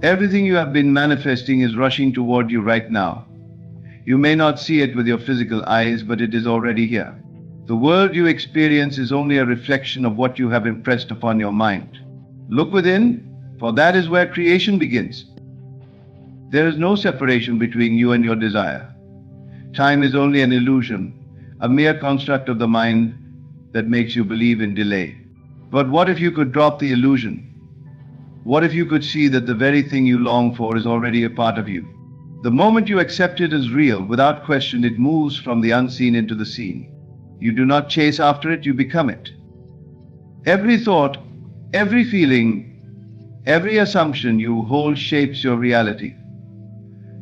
Everything you have been manifesting is rushing toward you right now. You may not see it with your physical eyes, but it is already here. The world you experience is only a reflection of what you have impressed upon your mind. Look within, for that is where creation begins. There is no separation between you and your desire. Time is only an illusion, a mere construct of the mind that makes you believe in delay. But what if you could drop the illusion? What if you could see that the very thing you long for is already a part of you? The moment you accept it as real, without question, it moves from the unseen into the seen. You do not chase after it, you become it. Every thought, every feeling, every assumption you hold shapes your reality.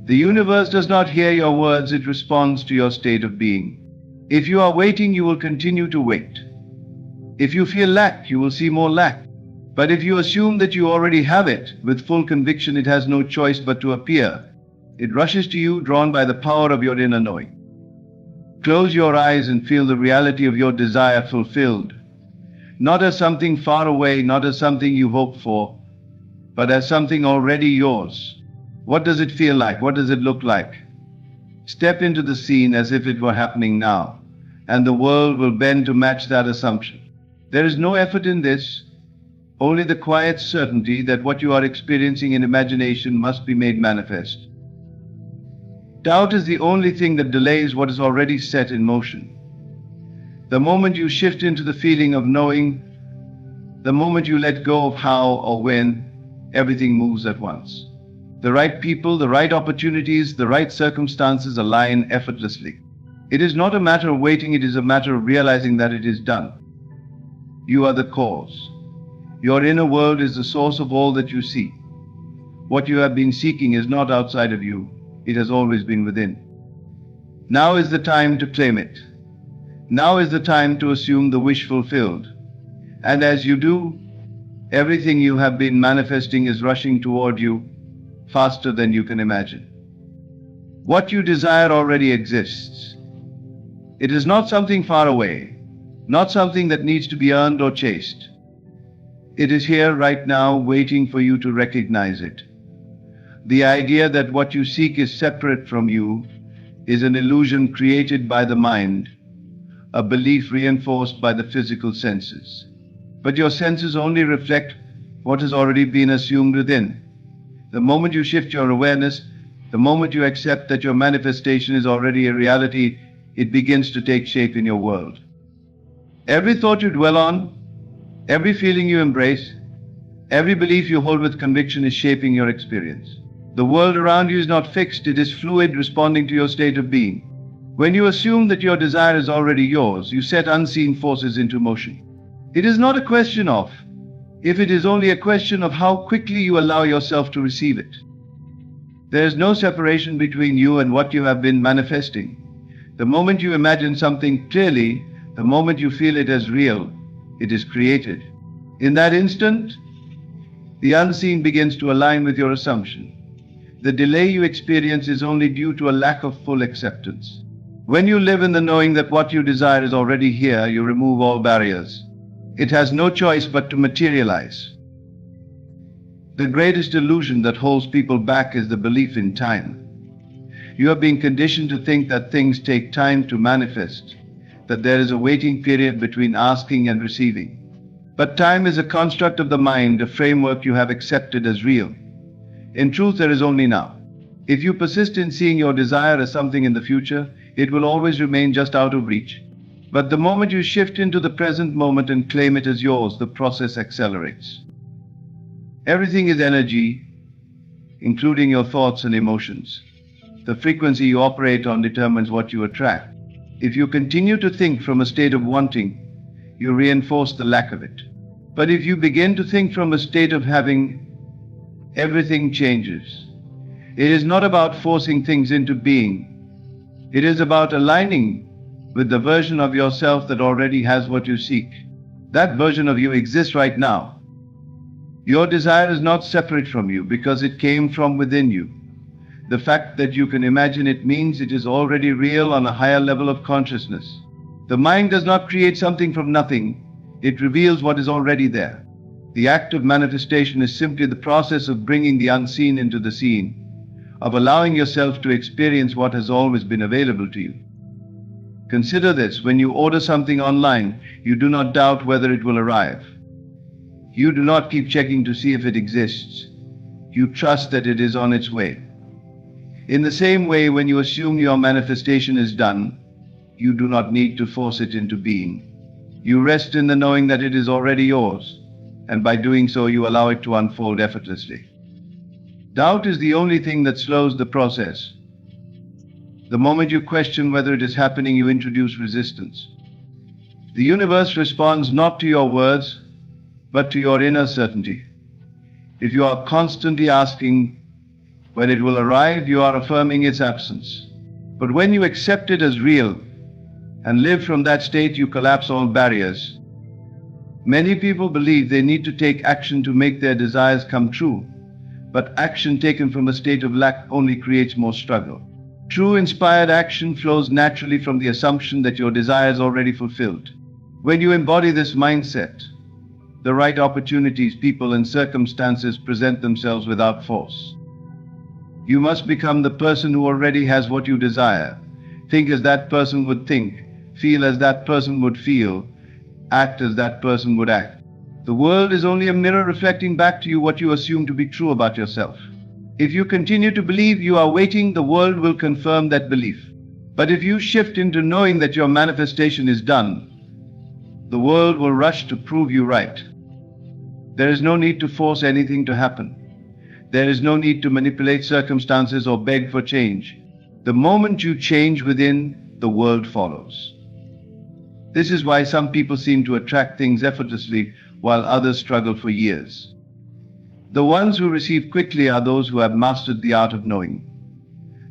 The universe does not hear your words, it responds to your state of being. If you are waiting, you will continue to wait. If you feel lack, you will see more lack. But if you assume that you already have it, with full conviction, it has no choice but to appear. It rushes to you, drawn by the power of your inner knowing. Close your eyes and feel the reality of your desire fulfilled. Not as something far away, not as something you hope for, but as something already yours. What does it feel like? What does it look like? Step into the scene as if it were happening now, and the world will bend to match that assumption. There is no effort in this, only the quiet certainty that what you are experiencing in imagination must be made manifest. Doubt is the only thing that delays what is already set in motion. The moment you shift into the feeling of knowing, the moment you let go of how or when, everything moves at once. The right people, the right opportunities, the right circumstances align effortlessly. It is not a matter of waiting, it is a matter of realizing that it is done. You are the cause. Your inner world is the source of all that you see. What you have been seeking is not outside of you, it has always been within. Now is the time to claim it. Now is the time to assume the wish fulfilled. And as you do, everything you have been manifesting is rushing toward you faster than you can imagine. What you desire already exists. It is not something far away, not something that needs to be earned or chased. It is here right now, waiting for you to recognize it. The idea that what you seek is separate from you is an illusion created by the mind, a belief reinforced by the physical senses. But your senses only reflect what has already been assumed within. The moment you shift your awareness, the moment you accept that your manifestation is already a reality, it begins to take shape in your world. Every thought you dwell on, every feeling you embrace, every belief you hold with conviction is shaping your experience. The world around you is not fixed, it is fluid, responding to your state of being. When you assume that your desire is already yours, you set unseen forces into motion. It is not a question of if, it is only a question of how quickly you allow yourself to receive it. There is no separation between you and what you have been manifesting. The moment you imagine something clearly, the moment you feel it as real, it is created. In that instant, the unseen begins to align with your assumption. The delay you experience is only due to a lack of full acceptance. When you live in the knowing that what you desire is already here, you remove all barriers. It has no choice but to materialize. The greatest illusion that holds people back is the belief in time. You are being conditioned to think that things take time to manifest, that there is a waiting period between asking and receiving. But time is a construct of the mind, a framework you have accepted as real. In truth, there is only now. If you persist in seeing your desire as something in the future, it will always remain just out of reach. But the moment you shift into the present moment and claim it as yours, the process accelerates. Everything is energy, including your thoughts and emotions. The frequency you operate on determines what you attract. If you continue to think from a state of wanting, you reinforce the lack of it. But if you begin to think from a state of having, everything changes. It is not about forcing things into being. It is about aligning with the version of yourself that already has what you seek. That version of you exists right now. Your desire is not separate from you because it came from within you. The fact that you can imagine it means it is already real on a higher level of consciousness. The mind does not create something from nothing, it reveals what is already there. The act of manifestation is simply the process of bringing the unseen into the seen, of allowing yourself to experience what has always been available to you. Consider this: when you order something online, you do not doubt whether it will arrive. You do not keep checking to see if it exists. You trust that it is on its way. In the same way, when you assume your manifestation is done, you do not need to force it into being. You rest in the knowing that it is already yours, and by doing so, you allow it to unfold effortlessly. Doubt is the only thing that slows the process. The moment you question whether it is happening, you introduce resistance. The universe responds not to your words, but to your inner certainty. If you are constantly asking when it will arrive, you are affirming its absence. But when you accept it as real and live from that state, you collapse all barriers. Many people believe they need to take action to make their desires come true, but action taken from a state of lack only creates more struggle. True inspired action flows naturally from the assumption that your desire is already fulfilled. When you embody this mindset, the right opportunities, people, and circumstances present themselves without force. You must become the person who already has what you desire. Think as that person would think, feel as that person would feel, act as that person would act. The world is only a mirror reflecting back to you what you assume to be true about yourself. If you continue to believe you are waiting, the world will confirm that belief. But if you shift into knowing that your manifestation is done, the world will rush to prove you right. There is no need to force anything to happen. There is no need to manipulate circumstances or beg for change. The moment you change within, the world follows. This is why some people seem to attract things effortlessly while others struggle for years. The ones who receive quickly are those who have mastered the art of knowing.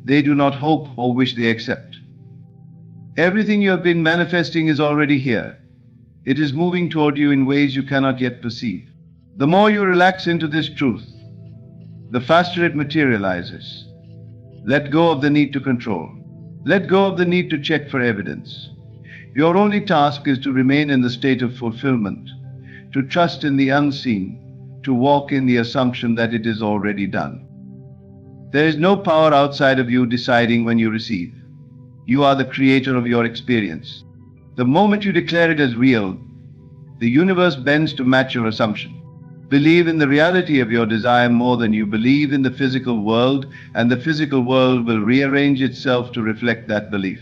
They do not hope or wish, they accept. Everything you have been manifesting is already here. It is moving toward you in ways you cannot yet perceive. The more you relax into this truth, the faster it materializes. Let go of the need to control. Let go of the need to check for evidence. Your only task is to remain in the state of fulfillment, to trust in the unseen, to walk in the assumption that it is already done. There is no power outside of you deciding when you receive. You are the creator of your experience. The moment you declare it as real, the universe bends to match your assumption. Believe in the reality of your desire more than you believe in the physical world, and the physical world will rearrange itself to reflect that belief.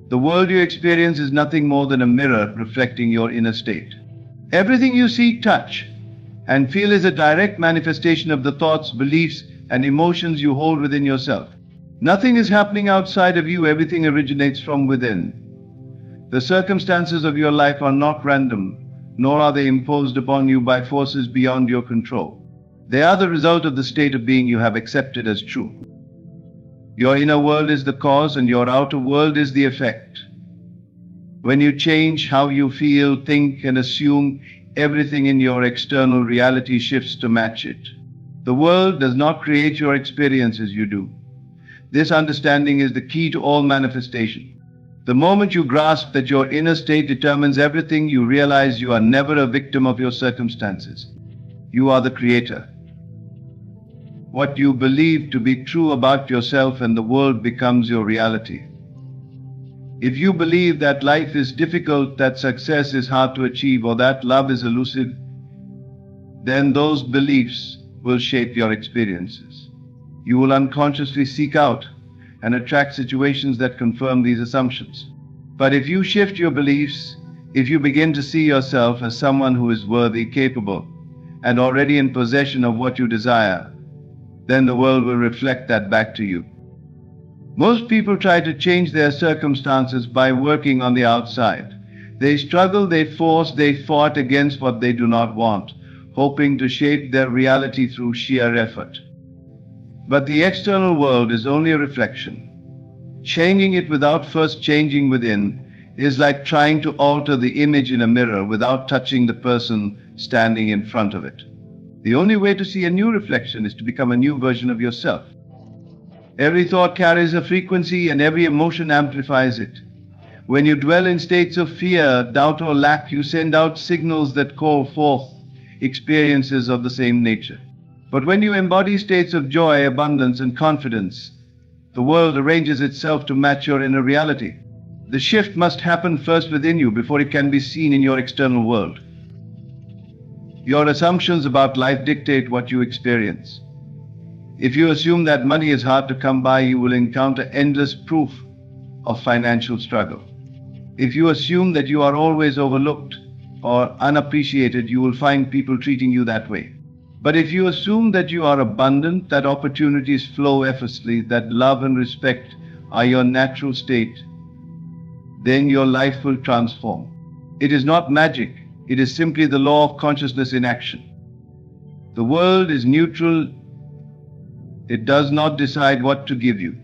The world you experience is nothing more than a mirror reflecting your inner state. Everything you see, touch, and feel is a direct manifestation of the thoughts, beliefs, and emotions you hold within yourself. Nothing is happening outside of you, everything originates from within. The circumstances of your life are not random, nor are they imposed upon you by forces beyond your control. They are the result of the state of being you have accepted as true. Your inner world is the cause and your outer world is the effect. When you change how you feel, think, and assume, everything in your external reality shifts to match it. The world does not create your experiences, you do. This understanding is the key to all manifestation. The moment you grasp that your inner state determines everything, you realize you are never a victim of your circumstances. You are the creator. What you believe to be true about yourself and the world becomes your reality. If you believe that life is difficult, that success is hard to achieve, or that love is elusive, then those beliefs will shape your experiences. You will unconsciously seek out and attract situations that confirm these assumptions. But if you shift your beliefs, if you begin to see yourself as someone who is worthy, capable, and already in possession of what you desire, then the world will reflect that back to you. Most people try to change their circumstances by working on the outside. They struggle, they force, they fight against what they do not want, hoping to shape their reality through sheer effort. But the external world is only a reflection. Changing it without first changing within is like trying to alter the image in a mirror without touching the person standing in front of it. The only way to see a new reflection is to become a new version of yourself. Every thought carries a frequency and every emotion amplifies it. When you dwell in states of fear, doubt, or lack, you send out signals that call forth experiences of the same nature. But when you embody states of joy, abundance, and confidence, the world arranges itself to match your inner reality. The shift must happen first within you before it can be seen in your external world. Your assumptions about life dictate what you experience. If you assume that money is hard to come by, you will encounter endless proof of financial struggle. If you assume that you are always overlooked or unappreciated, you will find people treating you that way. But if you assume that you are abundant, that opportunities flow effortlessly, that love and respect are your natural state, then your life will transform. It is not magic, it is simply the law of consciousness in action. The world is neutral, it does not decide what to give you.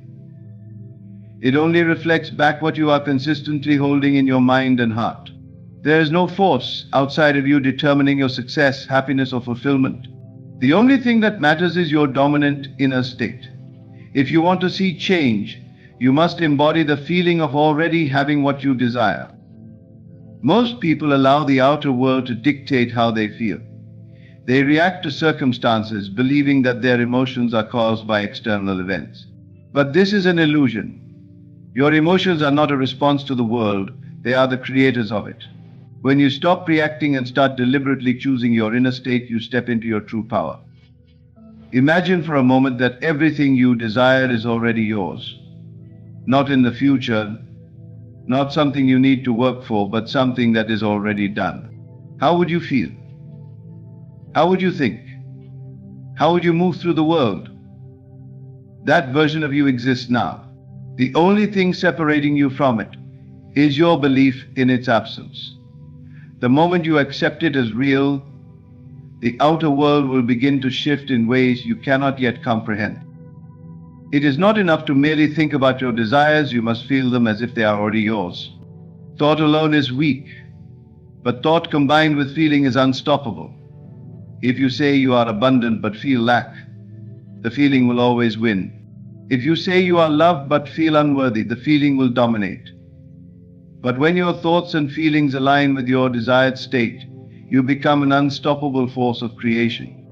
It only reflects back what you are consistently holding in your mind and heart. There is no force outside of you determining your success, happiness, or fulfillment. The only thing that matters is your dominant inner state. If you want to see change, you must embody the feeling of already having what you desire. Most people allow the outer world to dictate how they feel. They react to circumstances, believing that their emotions are caused by external events. But this is an illusion. Your emotions are not a response to the world, they are the creators of it. When you stop reacting and start deliberately choosing your inner state, you step into your true power. Imagine for a moment that everything you desire is already yours. Not in the future, not something you need to work for, but something that is already done. How would you feel? How would you think? How would you move through the world? That version of you exists now. The only thing separating you from it is your belief in its absence. The moment you accept it as real, the outer world will begin to shift in ways you cannot yet comprehend. It is not enough to merely think about your desires, you must feel them as if they are already yours. Thought alone is weak, but thought combined with feeling is unstoppable. If you say you are abundant but feel lack, the feeling will always win. If you say you are loved but feel unworthy, the feeling will dominate. But when your thoughts and feelings align with your desired state, you become an unstoppable force of creation.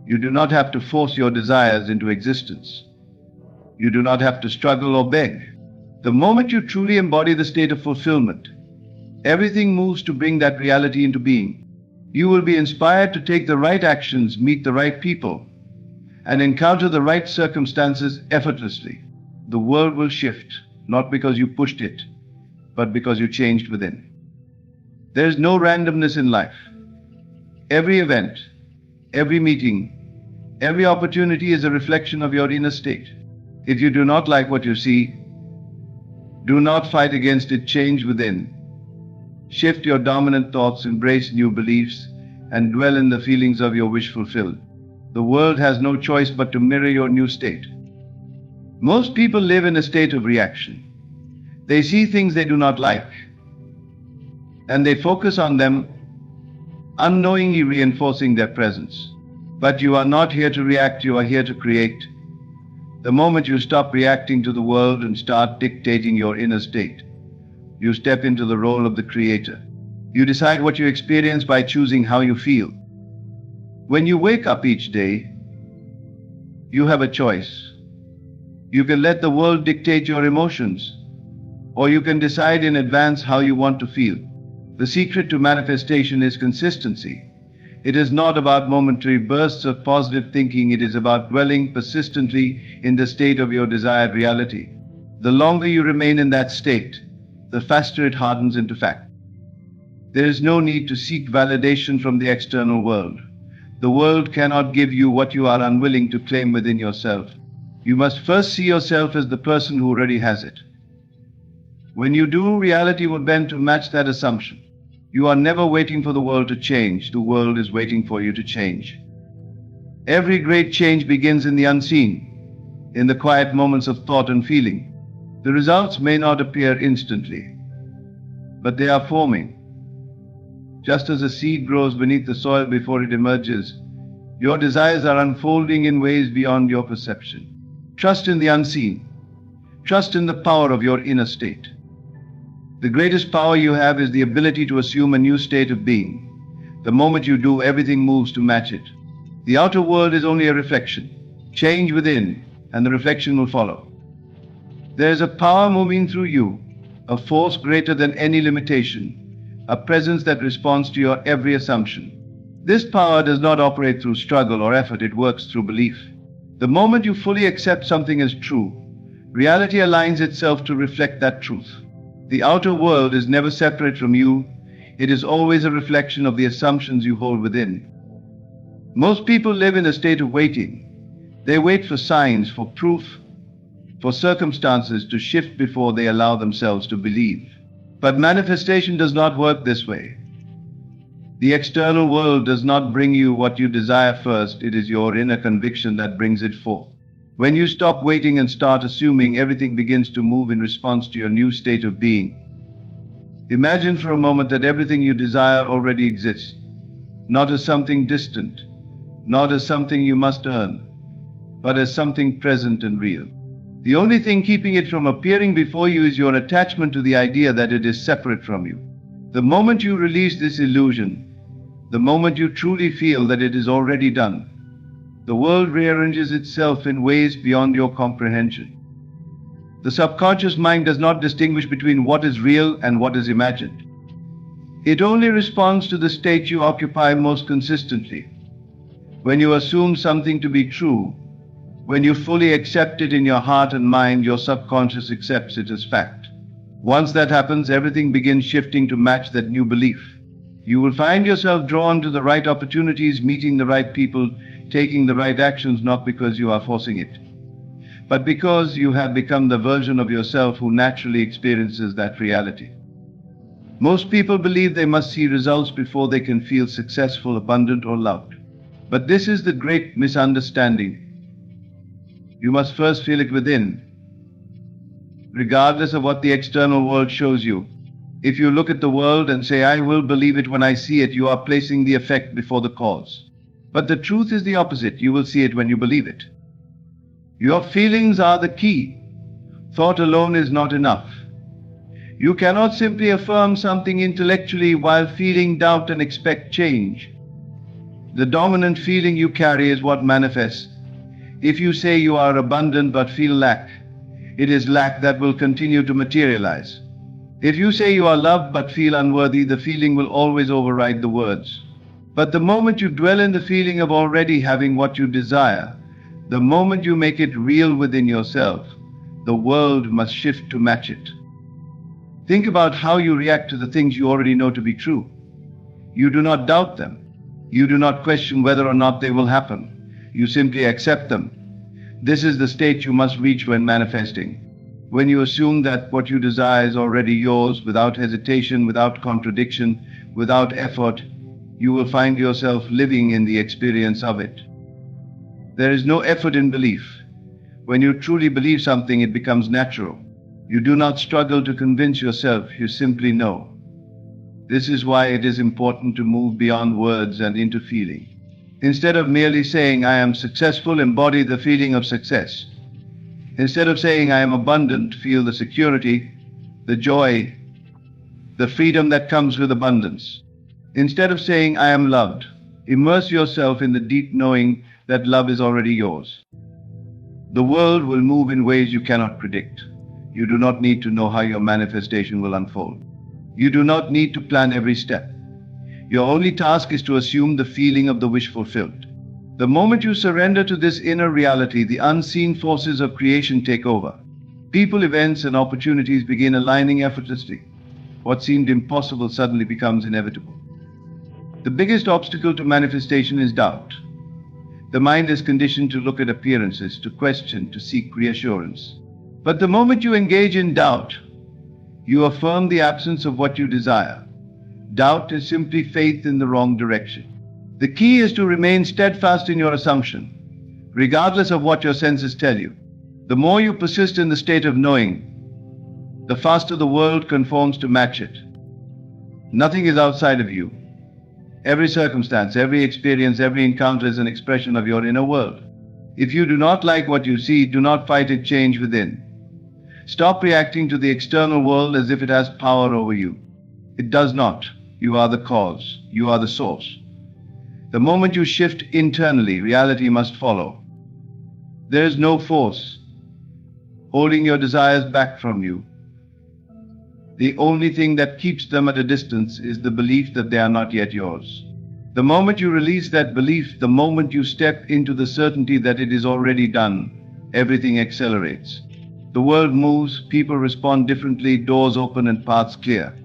You do not have to force your desires into existence. You do not have to struggle or beg. The moment you truly embody the state of fulfillment, everything moves to bring that reality into being. You will be inspired to take the right actions, meet the right people, and encounter the right circumstances effortlessly. The world will shift, not because you pushed it, but because you changed within. There is no randomness in life. Every event, every meeting, every opportunity is a reflection of your inner state. If you do not like what you see, do not fight against it, change within. Shift your dominant thoughts, embrace new beliefs, and dwell in the feelings of your wish fulfilled. The world has no choice but to mirror your new state. Most people live in a state of reaction. They see things they do not like, and they focus on them, unknowingly reinforcing their presence. But you are not here to react, you are here to create. The moment you stop reacting to the world and start dictating your inner state, you step into the role of the creator. You decide what you experience by choosing how you feel. When you wake up each day, you have a choice. You can let the world dictate your emotions, or you can decide in advance how you want to feel. The secret to manifestation is consistency. It is not about momentary bursts of positive thinking, it is about dwelling persistently in the state of your desired reality. The longer you remain in that state, the faster it hardens into fact. There is no need to seek validation from the external world. The world cannot give you what you are unwilling to claim within yourself. You must first see yourself as the person who already has it. When you do, reality will bend to match that assumption. You are never waiting for the world to change. The world is waiting for you to change. Every great change begins in the unseen, in the quiet moments of thought and feeling. The results may not appear instantly, but they are forming. Just as a seed grows beneath the soil before it emerges, your desires are unfolding in ways beyond your perception. Trust in the unseen. Trust in the power of your inner state. The greatest power you have is the ability to assume a new state of being. The moment you do, everything moves to match it. The outer world is only a reflection. Change within, and the reflection will follow. There is a power moving through you, a force greater than any limitation, a presence that responds to your every assumption. This power does not operate through struggle or effort, it works through belief. The moment you fully accept something as true, reality aligns itself to reflect that truth. The outer world is never separate from you, it is always a reflection of the assumptions you hold within. Most people live in a state of waiting. They wait for signs, for proof, for circumstances to shift before they allow themselves to believe. But manifestation does not work this way. The external world does not bring you what you desire first, it is your inner conviction that brings it forth. When you stop waiting and start assuming, everything begins to move in response to your new state of being. Imagine for a moment that everything you desire already exists, not as something distant, not as something you must earn, but as something present and real. The only thing keeping it from appearing before you is your attachment to the idea that it is separate from you. The moment you release this illusion, the moment you truly feel that it is already done, the world rearranges itself in ways beyond your comprehension. The subconscious mind does not distinguish between what is real and what is imagined. It only responds to the state you occupy most consistently. When you assume something to be true, when you fully accept it in your heart and mind, your subconscious accepts it as fact. Once that happens, everything begins shifting to match that new belief. You will find yourself drawn to the right opportunities, meeting the right people, taking the right actions, not because you are forcing it, but because you have become the version of yourself who naturally experiences that reality. Most people believe they must see results before they can feel successful, abundant, or loved. But this is the great misunderstanding. You must first feel it within, regardless of what the external world shows you. If you look at the world and say, "I will believe it when I see it," you are placing the effect before the cause. But the truth is the opposite. You will see it when you believe it. Your feelings are the key. Thought alone is not enough. You cannot simply affirm something intellectually while feeling doubt and expect change. The dominant feeling you carry is what manifests. If you say you are abundant but feel lack, it is lack that will continue to materialize. If you say you are loved but feel unworthy, the feeling will always override the words. But the moment you dwell in the feeling of already having what you desire, the moment you make it real within yourself, the world must shift to match it. Think about how you react to the things you already know to be true. You do not doubt them. You do not question whether or not they will happen. You simply accept them. This is the state you must reach when manifesting. When you assume that what you desire is already yours, without hesitation, without contradiction, without effort, you will find yourself living in the experience of it. There is no effort in belief. When you truly believe something, it becomes natural. You do not struggle to convince yourself, you simply know. This is why it is important to move beyond words and into feeling. Instead of merely saying, "I am successful," embody the feeling of success. Instead of saying, "I am abundant," feel the security, the joy, the freedom that comes with abundance. Instead of saying, "I am loved," immerse yourself in the deep knowing that love is already yours. The world will move in ways you cannot predict. You do not need to know how your manifestation will unfold. You do not need to plan every step. Your only task is to assume the feeling of the wish fulfilled. The moment you surrender to this inner reality, the unseen forces of creation take over. People, events, and opportunities begin aligning effortlessly. What seemed impossible suddenly becomes inevitable. The biggest obstacle to manifestation is doubt. The mind is conditioned to look at appearances, to question, to seek reassurance. But the moment you engage in doubt, you affirm the absence of what you desire. Doubt is simply faith in the wrong direction. The key is to remain steadfast in your assumption, regardless of what your senses tell you. The more you persist in the state of knowing, the faster the world conforms to match it. Nothing is outside of you. Every circumstance, every experience, every encounter is an expression of your inner world. If you do not like what you see, do not fight it, change within. Stop reacting to the external world as if it has power over you. It does not. You are the cause. You are the source. The moment you shift internally, reality must follow. There is no force holding your desires back from you. The only thing that keeps them at a distance is the belief that they are not yet yours. The moment you release that belief, the moment you step into the certainty that it is already done, everything accelerates. The world moves, people respond differently, doors open and paths clear.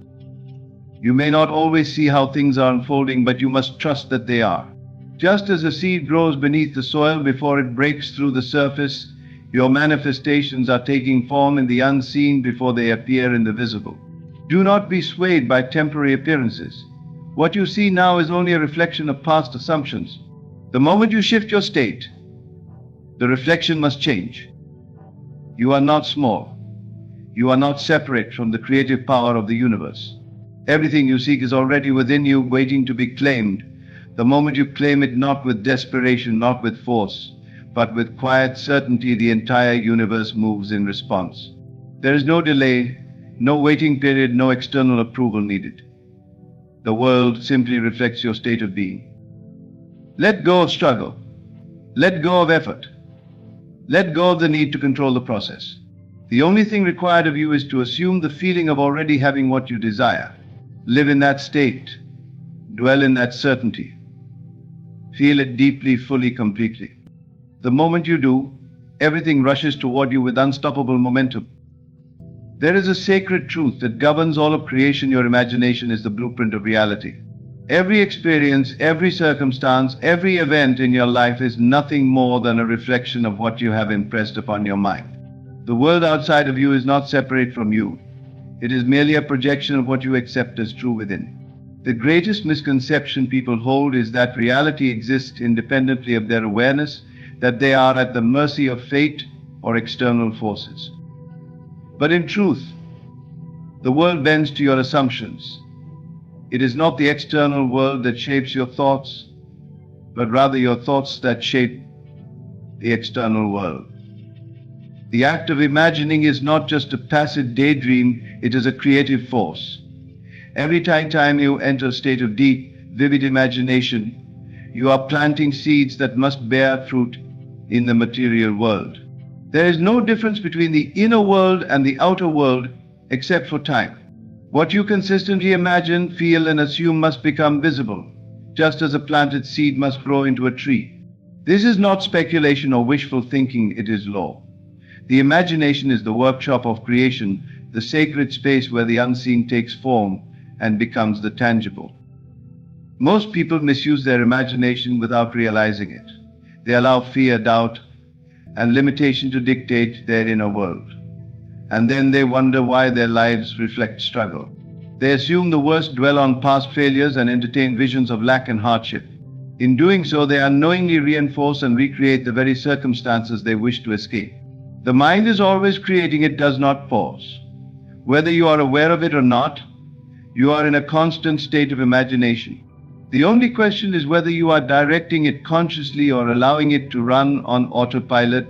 You may not always see how things are unfolding, but you must trust that they are. Just as a seed grows beneath the soil before it breaks through the surface, your manifestations are taking form in the unseen before they appear in the visible. Do not be swayed by temporary appearances. What you see now is only a reflection of past assumptions. The moment you shift your state, the reflection must change. You are not small. You are not separate from the creative power of the universe. Everything you seek is already within you, waiting to be claimed. The moment you claim it, not with desperation, not with force, but with quiet certainty, the entire universe moves in response. There is no delay, no waiting period, no external approval needed. The world simply reflects your state of being. Let go of struggle. Let go of effort. Let go of the need to control the process. The only thing required of you is to assume the feeling of already having what you desire. Live in that state. Dwell in that certainty. Feel it deeply, fully, completely. The moment you do, everything rushes toward you with unstoppable momentum. There is a sacred truth that governs all of creation. Your imagination is the blueprint of reality. Every experience, every circumstance, every event in your life is nothing more than a reflection of what you have impressed upon your mind. The world outside of you is not separate from you. It is merely a projection of what you accept as true within. The greatest misconception people hold is that reality exists independently of their awareness, that they are at the mercy of fate or external forces. But in truth, the world bends to your assumptions. It is not the external world that shapes your thoughts, but rather your thoughts that shape the external world. The act of imagining is not just a passive daydream, it is a creative force. Every time you enter a state of deep, vivid imagination, you are planting seeds that must bear fruit in the material world. There is no difference between the inner world and the outer world except for time. What you consistently imagine, feel, and assume must become visible, just as a planted seed must grow into a tree. This is not speculation or wishful thinking, it is law. The imagination is the workshop of creation, the sacred space where the unseen takes form and becomes the tangible. Most people misuse their imagination without realizing it. They allow fear, doubt, and limitation to dictate their inner world. And then they wonder why their lives reflect struggle. They assume the worst, dwell on past failures, and entertain visions of lack and hardship. In doing so, they unknowingly reinforce and recreate the very circumstances they wish to escape. The mind is always creating, it does not pause. Whether you are aware of it or not, you are in a constant state of imagination. The only question is whether you are directing it consciously or allowing it to run on autopilot,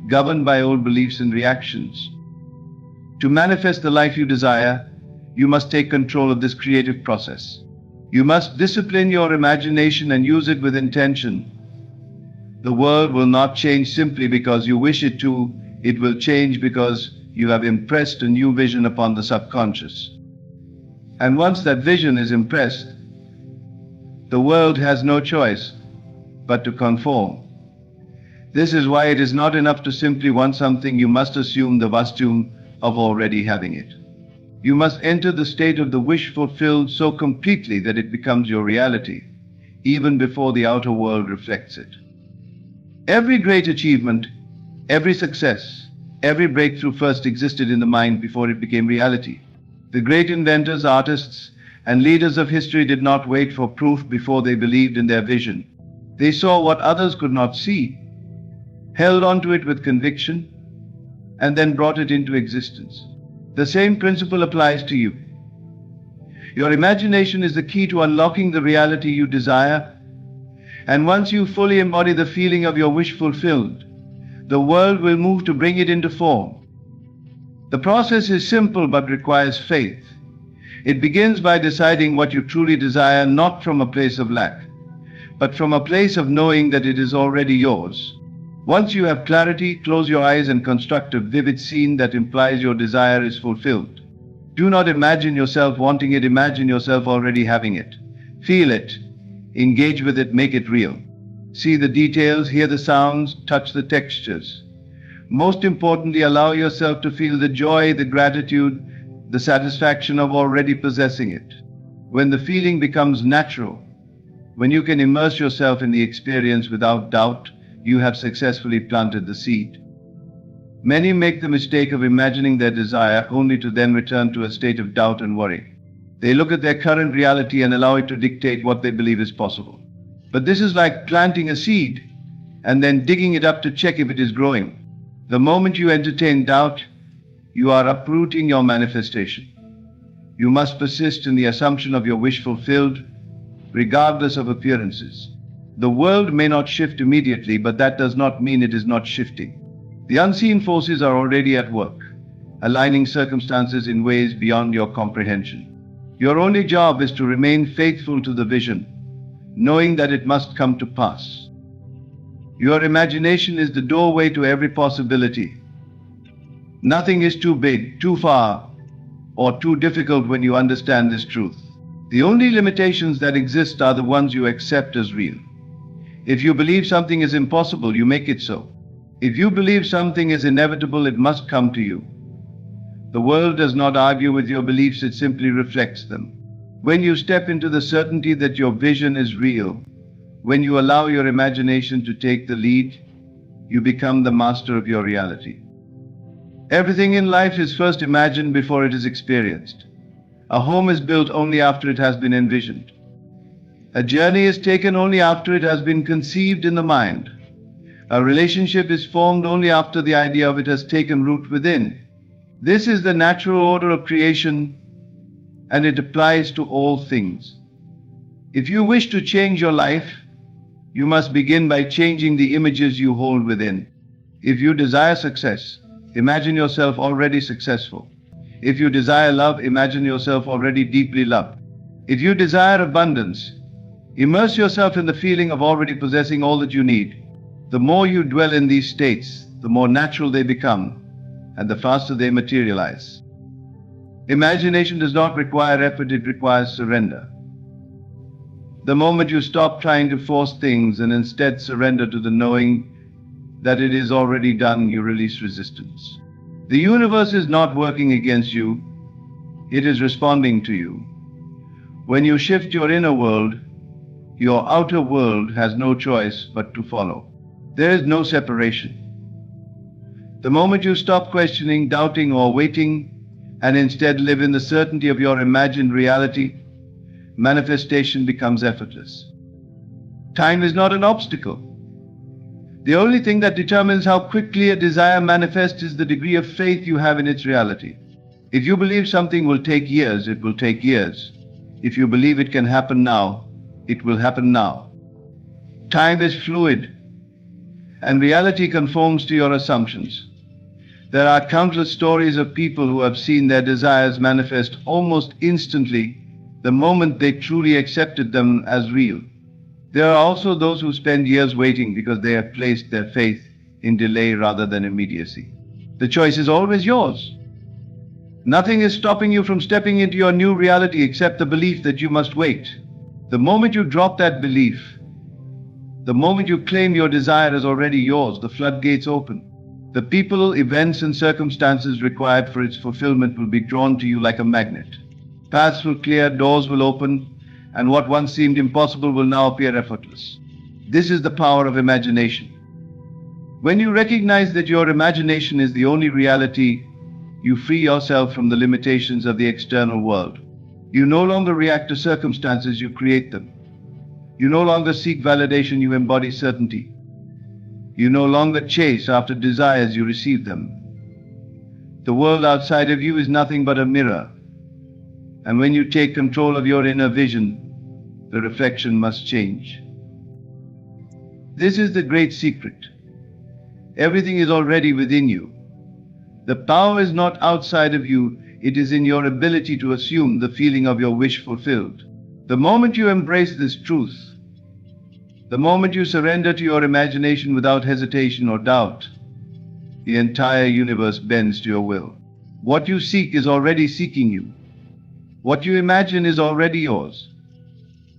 governed by old beliefs and reactions. To manifest the life you desire, you must take control of this creative process. You must discipline your imagination and use it with intention. The world will not change simply because you wish it to. It will change because you have impressed a new vision upon the subconscious. And once that vision is impressed, the world has no choice but to conform. This is why it is not enough to simply want something. You must assume the costume of already having it. You must enter the state of the wish fulfilled so completely that it becomes your reality, even before the outer world reflects it. Every great achievement, every success, every breakthrough first existed in the mind before it became reality. The great inventors, artists, and leaders of history did not wait for proof before they believed in their vision. They saw what others could not see, held onto it with conviction, and then brought it into existence. The same principle applies to you. Your imagination is the key to unlocking the reality you desire, and once you fully embody the feeling of your wish fulfilled, the world will move to bring it into form. The process is simple but requires faith. It begins by deciding what you truly desire, not from a place of lack, but from a place of knowing that it is already yours. Once you have clarity, close your eyes and construct a vivid scene that implies your desire is fulfilled. Do not imagine yourself wanting it, imagine yourself already having it. Feel it, engage with it, make it real. See the details, hear the sounds, touch the textures. Most importantly, allow yourself to feel the joy, the gratitude, the satisfaction of already possessing it. When the feeling becomes natural, when you can immerse yourself in the experience without doubt, you have successfully planted the seed. Many make the mistake of imagining their desire only to then return to a state of doubt and worry. They look at their current reality and allow it to dictate what they believe is possible. But this is like planting a seed and then digging it up to check if it is growing. The moment you entertain doubt, you are uprooting your manifestation. You must persist in the assumption of your wish fulfilled, regardless of appearances. The world may not shift immediately, but that does not mean it is not shifting. The unseen forces are already at work, aligning circumstances in ways beyond your comprehension. Your only job is to remain faithful to the vision, knowing that it must come to pass. Your imagination is the doorway to every possibility. Nothing is too big, too far, or too difficult when you understand this truth. The only limitations that exist are the ones you accept as real. If you believe something is impossible, you make it so. If you believe something is inevitable, it must come to you. The world does not argue with your beliefs, it simply reflects them. When you step into the certainty that your vision is real, when you allow your imagination to take the lead, you become the master of your reality. Everything in life is first imagined before it is experienced. A home is built only after it has been envisioned. A journey is taken only after it has been conceived in the mind. A relationship is formed only after the idea of it has taken root within. This is the natural order of creation, and it applies to all things. If you wish to change your life, you must begin by changing the images you hold within. If you desire success, imagine yourself already successful. If you desire love, imagine yourself already deeply loved. If you desire abundance, immerse yourself in the feeling of already possessing all that you need. The more you dwell in these states, the more natural they become, and the faster they materialize. Imagination does not require effort, it requires surrender. The moment you stop trying to force things and instead surrender to the knowing that it is already done, you release resistance. The universe is not working against you, it is responding to you. When you shift your inner world, your outer world has no choice but to follow. There is no separation. The moment you stop questioning, doubting, or waiting, and instead live in the certainty of your imagined reality, manifestation becomes effortless. Time is not an obstacle. The only thing that determines how quickly a desire manifests is the degree of faith you have in its reality. If you believe something will take years, it will take years. If you believe it can happen now, it will happen now. Time is fluid, and reality conforms to your assumptions. There are countless stories of people who have seen their desires manifest almost instantly the moment they truly accepted them as real. There are also those who spend years waiting because they have placed their faith in delay rather than immediacy. The choice is always yours. Nothing is stopping you from stepping into your new reality except the belief that you must wait. The moment you drop that belief, the moment you claim your desire is already yours, the floodgates open. The people, events, and circumstances required for its fulfillment will be drawn to you like a magnet. Paths will clear, doors will open, and what once seemed impossible will now appear effortless. This is the power of imagination. When you recognize that your imagination is the only reality, you free yourself from the limitations of the external world. You no longer react to circumstances, you create them. You no longer seek validation, you embody certainty. You no longer chase after desires, you receive them. The world outside of you is nothing but a mirror. And when you take control of your inner vision, the reflection must change. This is the great secret. Everything is already within you. The power is not outside of you, It is in your ability to assume the feeling of your wish fulfilled. The moment you embrace this truth, the moment you surrender to your imagination without hesitation or doubt, the entire universe bends to your will. What you seek is already seeking you. What you imagine is already yours.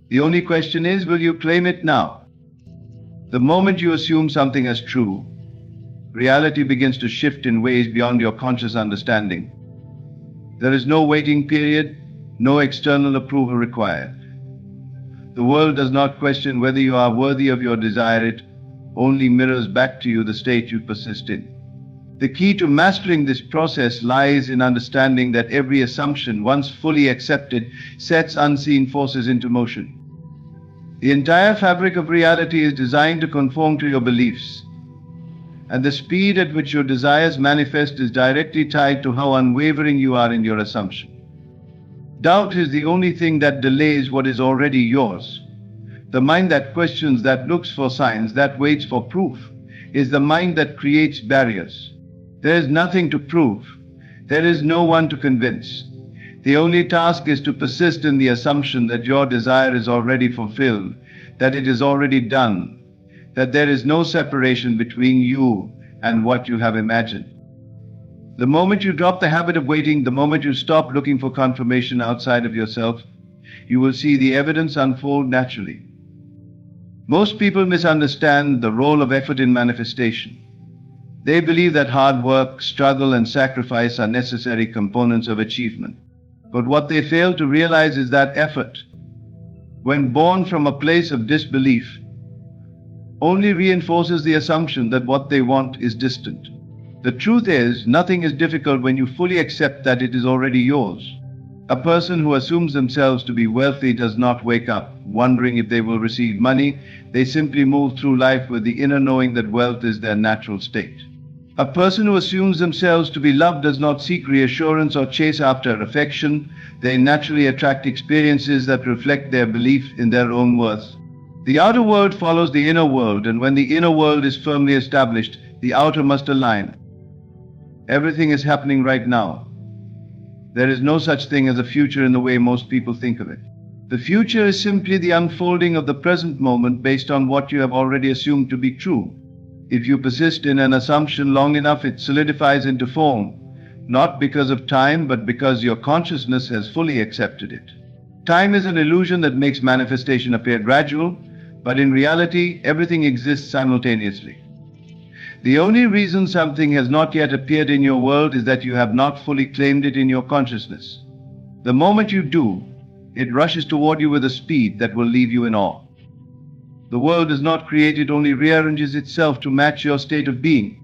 The only question is, will you claim it now? The moment you assume something as true, reality begins to shift in ways beyond your conscious understanding. There is no waiting period, no external approval required. The world does not question whether you are worthy of your desire, it only mirrors back to you the state you persist in. The key to mastering this process lies in understanding that every assumption, once fully accepted, sets unseen forces into motion. The entire fabric of reality is designed to conform to your beliefs, and the speed at which your desires manifest is directly tied to how unwavering you are in your assumption. Doubt is the only thing that delays what is already yours. The mind that questions, that looks for signs, that waits for proof, is the mind that creates barriers. There is nothing to prove. There is no one to convince. The only task is to persist in the assumption that your desire is already fulfilled, that it is already done, that there is no separation between you and what you have imagined. The moment you drop the habit of waiting, the moment you stop looking for confirmation outside of yourself, you will see the evidence unfold naturally. Most people misunderstand the role of effort in manifestation. They believe that hard work, struggle, and sacrifice are necessary components of achievement. But what they fail to realize is that effort, when born from a place of disbelief, only reinforces the assumption that what they want is distant. The truth is, nothing is difficult when you fully accept that it is already yours. A person who assumes themselves to be wealthy does not wake up wondering if they will receive money. They simply move through life with the inner knowing that wealth is their natural state. A person who assumes themselves to be loved does not seek reassurance or chase after affection. They naturally attract experiences that reflect their belief in their own worth. The outer world follows the inner world, and when the inner world is firmly established, the outer must align. Everything is happening right now. There is no such thing as a future in the way most people think of it. The future is simply the unfolding of the present moment based on what you have already assumed to be true. If you persist in an assumption long enough, it solidifies into form, not because of time, but because your consciousness has fully accepted it. Time is an illusion that makes manifestation appear gradual, but in reality, everything exists simultaneously. The only reason something has not yet appeared in your world is that you have not fully claimed it in your consciousness. The moment you do, it rushes toward you with a speed that will leave you in awe. The world is not created, only rearranges itself to match your state of being.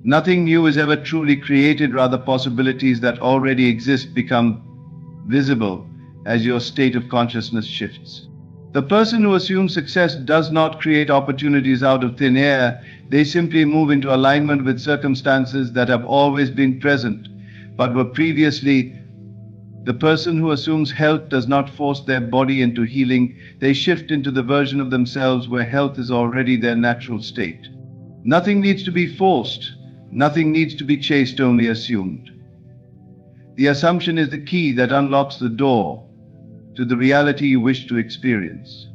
Nothing new is ever truly created, rather possibilities that already exist become visible as your state of consciousness shifts. The person who assumes success does not create opportunities out of thin air. They simply move into alignment with circumstances that have always been present, but were previously. The person who assumes health does not force their body into healing. They shift into the version of themselves where health is already their natural state. Nothing needs to be forced. Nothing needs to be chased, only assumed. The assumption is the key that unlocks the door to the reality you wish to experience.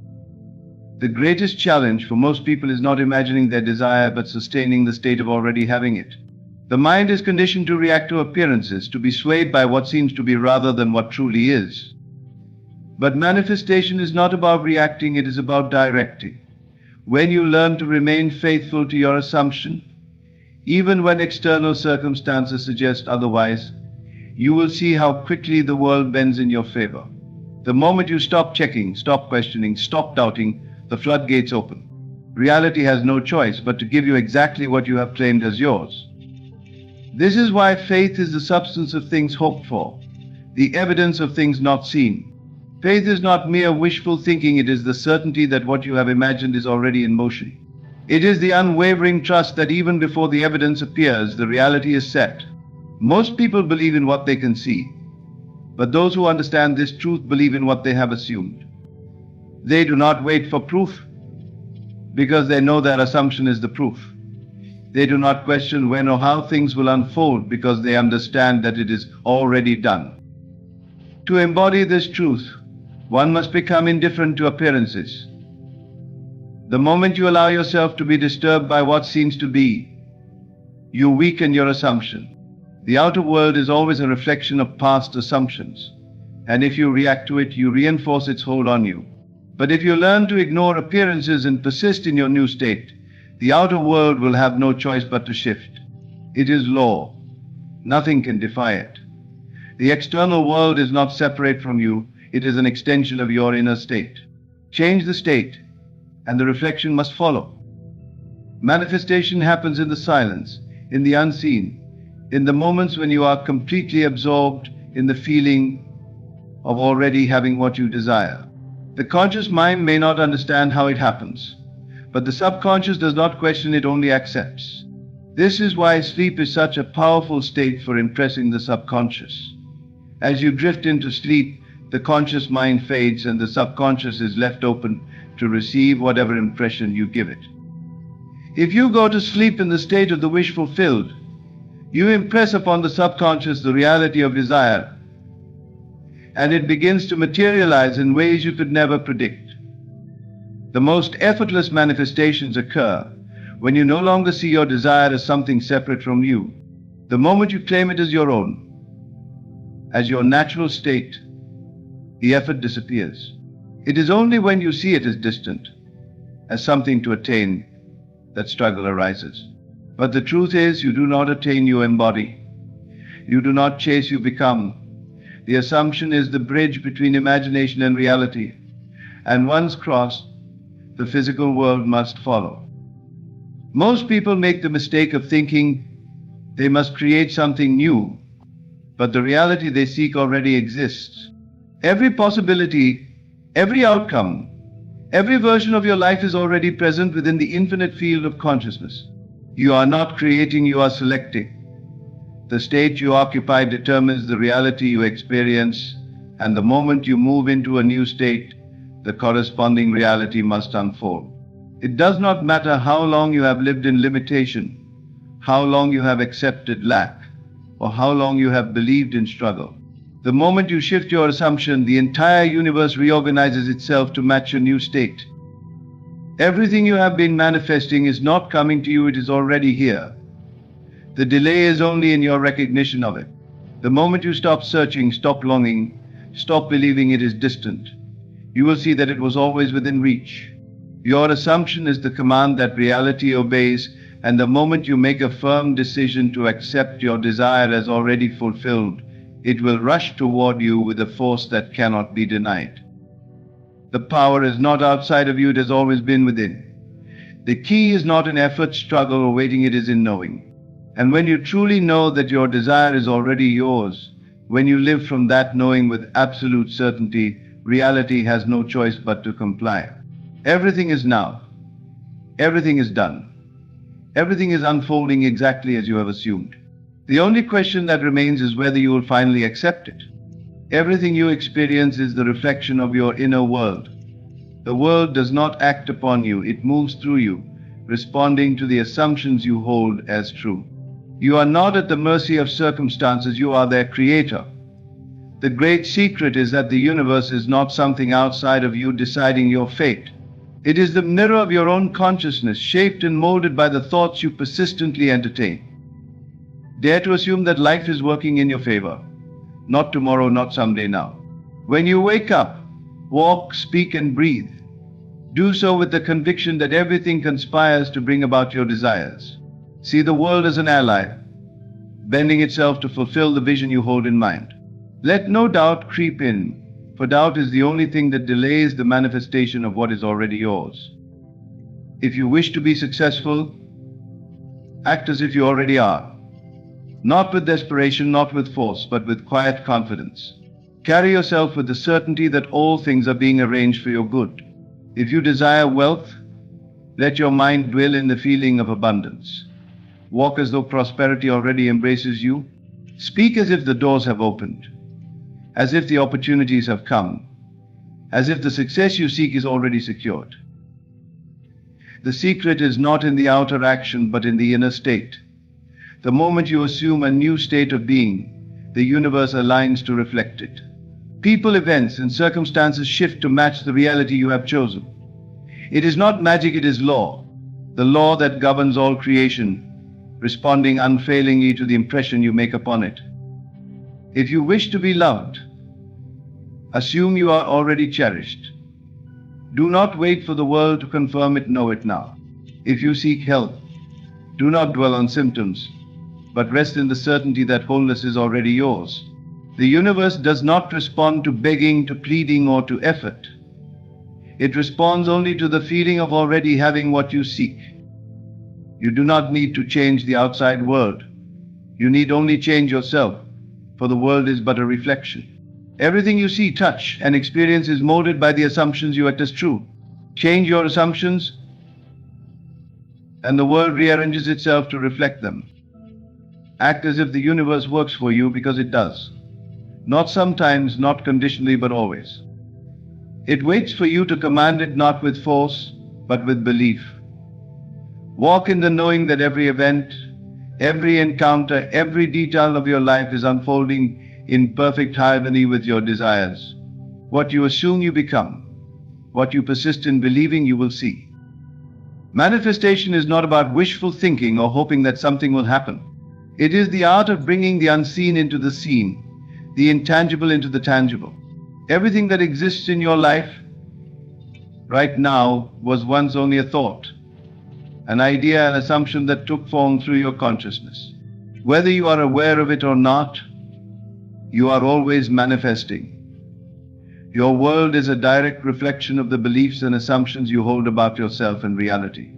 The greatest challenge for most people is not imagining their desire, but sustaining the state of already having it. The mind is conditioned to react to appearances, to be swayed by what seems to be rather than what truly is. But manifestation is not about reacting, it is about directing. When you learn to remain faithful to your assumption, even when external circumstances suggest otherwise, you will see how quickly the world bends in your favor. The moment you stop checking, stop questioning, stop doubting, the floodgates open. Reality has no choice but to give you exactly what you have claimed as yours. This is why faith is the substance of things hoped for, the evidence of things not seen. Faith is not mere wishful thinking, it is the certainty that what you have imagined is already in motion. It is the unwavering trust that even before the evidence appears, the reality is set. Most people believe in what they can see, but those who understand this truth believe in what they have assumed. They do not wait for proof, because they know their assumption is the proof. They do not question when or how things will unfold because they understand that it is already done. To embody this truth, one must become indifferent to appearances. The moment you allow yourself to be disturbed by what seems to be, you weaken your assumption. The outer world is always a reflection of past assumptions, and if you react to it, you reinforce its hold on you. But if you learn to ignore appearances and persist in your new state, the outer world will have no choice but to shift. It is law. Nothing can defy it. The external world is not separate from you, it is an extension of your inner state. Change the state, and the reflection must follow. Manifestation happens in the silence, in the unseen, in the moments when you are completely absorbed in the feeling of already having what you desire. The conscious mind may not understand how it happens, but the subconscious does not question, it only accepts. This is why sleep is such a powerful state for impressing the subconscious. As you drift into sleep, the conscious mind fades and the subconscious is left open to receive whatever impression you give it. If you go to sleep in the state of the wish fulfilled, you impress upon the subconscious the reality of desire, and it begins to materialize in ways you could never predict. The most effortless manifestations occur when you no longer see your desire as something separate from you. The moment you claim it as your own, as your natural state, the effort disappears. It is only when you see it as distant, as something to attain, that struggle arises. But the truth is, you do not attain, you embody. You do not chase, you become. The assumption is the bridge between imagination and reality, and once crossed, the physical world must follow. Most people make the mistake of thinking they must create something new, but the reality they seek already exists. Every possibility, every outcome, every version of your life is already present within the infinite field of consciousness. You are not creating, you are selecting. The state you occupy determines the reality you experience, and the moment you move into a new state, the corresponding reality must unfold. It does not matter how long you have lived in limitation, how long you have accepted lack, or how long you have believed in struggle. The moment you shift your assumption, the entire universe reorganizes itself to match your new state. Everything you have been manifesting is not coming to you, it is already here. The delay is only in your recognition of it. The moment you stop searching, stop longing, stop believing it is distant, you will see that it was always within reach. Your assumption is the command that reality obeys, and the moment you make a firm decision to accept your desire as already fulfilled, it will rush toward you with a force that cannot be denied. The power is not outside of you, it has always been within. The key is not in effort, struggle, or waiting, it is in knowing. And when you truly know that your desire is already yours, when you live from that knowing with absolute certainty, reality has no choice but to comply. Everything is now. Everything is done. Everything is unfolding exactly as you have assumed. The only question that remains is whether you will finally accept it. Everything you experience is the reflection of your inner world. The world does not act upon you, it moves through you, responding to the assumptions you hold as true. You are not at the mercy of circumstances, you are their creator. The great secret is that the universe is not something outside of you deciding your fate. It is the mirror of your own consciousness, shaped and molded by the thoughts you persistently entertain. Dare to assume that life is working in your favor. Not tomorrow, not someday, now. When you wake up, walk, speak, and breathe, do so with the conviction that everything conspires to bring about your desires. See the world as an ally, bending itself to fulfill the vision you hold in mind. Let no doubt creep in, for doubt is the only thing that delays the manifestation of what is already yours. If you wish to be successful, act as if you already are. Not with desperation, not with force, but with quiet confidence. Carry yourself with the certainty that all things are being arranged for your good. If you desire wealth, let your mind dwell in the feeling of abundance. Walk as though prosperity already embraces you. Speak as if the doors have opened, as if the opportunities have come, as if the success you seek is already secured. The secret is not in the outer action but in the inner state. The moment you assume a new state of being, the universe aligns to reflect it. People, events, and circumstances shift to match the reality you have chosen. It is not magic, it is law. The law that governs all creation, responding unfailingly to the impression you make upon it. If you wish to be loved, assume you are already cherished. Do not wait for the world to confirm it, know it now. If you seek help, do not dwell on symptoms, but rest in the certainty that wholeness is already yours. The universe does not respond to begging, to pleading, or to effort. It responds only to the feeling of already having what you seek. You do not need to change the outside world. You need only change yourself, for the world is but a reflection. Everything you see, touch, and experience is molded by the assumptions you act as true. Change your assumptions, and the world rearranges itself to reflect them. Act as if the universe works for you, because it does. Not sometimes, not conditionally, but always. It waits for you to command it, not with force, but with belief. Walk in the knowing that every event, every encounter, every detail of your life is unfolding in perfect harmony with your desires. What you assume, you become. What you persist in believing, you will see. Manifestation is not about wishful thinking or hoping that something will happen. It is the art of bringing the unseen into the seen, the intangible into the tangible. Everything that exists in your life right now was once only a thought, an idea, an assumption that took form through your consciousness. Whether you are aware of it or not, you are always manifesting. Your world is a direct reflection of the beliefs and assumptions you hold about yourself and reality.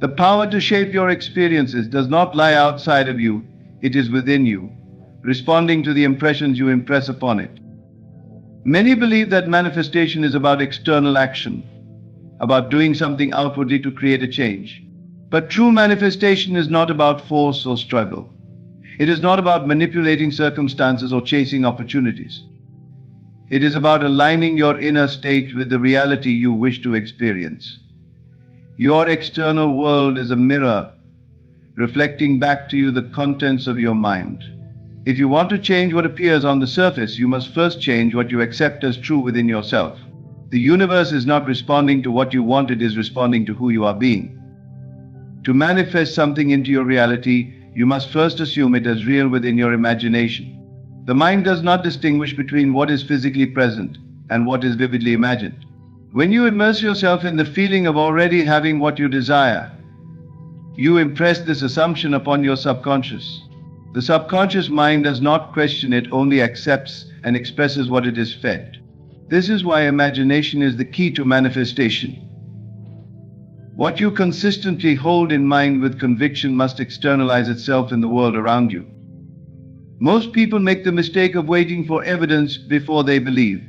The power to shape your experiences does not lie outside of you, it is within you, responding to the impressions you impress upon it. Many believe that manifestation is about external action, about doing something outwardly to create a change. But true manifestation is not about force or struggle. It is not about manipulating circumstances or chasing opportunities. It is about aligning your inner state with the reality you wish to experience. Your external world is a mirror, reflecting back to you the contents of your mind. If you want to change what appears on the surface, you must first change what you accept as true within yourself. The universe is not responding to what you want, it is responding to who you are being. To manifest something into your reality, you must first assume it as real within your imagination. The mind does not distinguish between what is physically present and what is vividly imagined. When you immerse yourself in the feeling of already having what you desire, you impress this assumption upon your subconscious. The subconscious mind does not question it, only accepts and expresses what it is fed. This is why imagination is the key to manifestation. What you consistently hold in mind with conviction must externalize itself in the world around you. Most people make the mistake of waiting for evidence before they believe.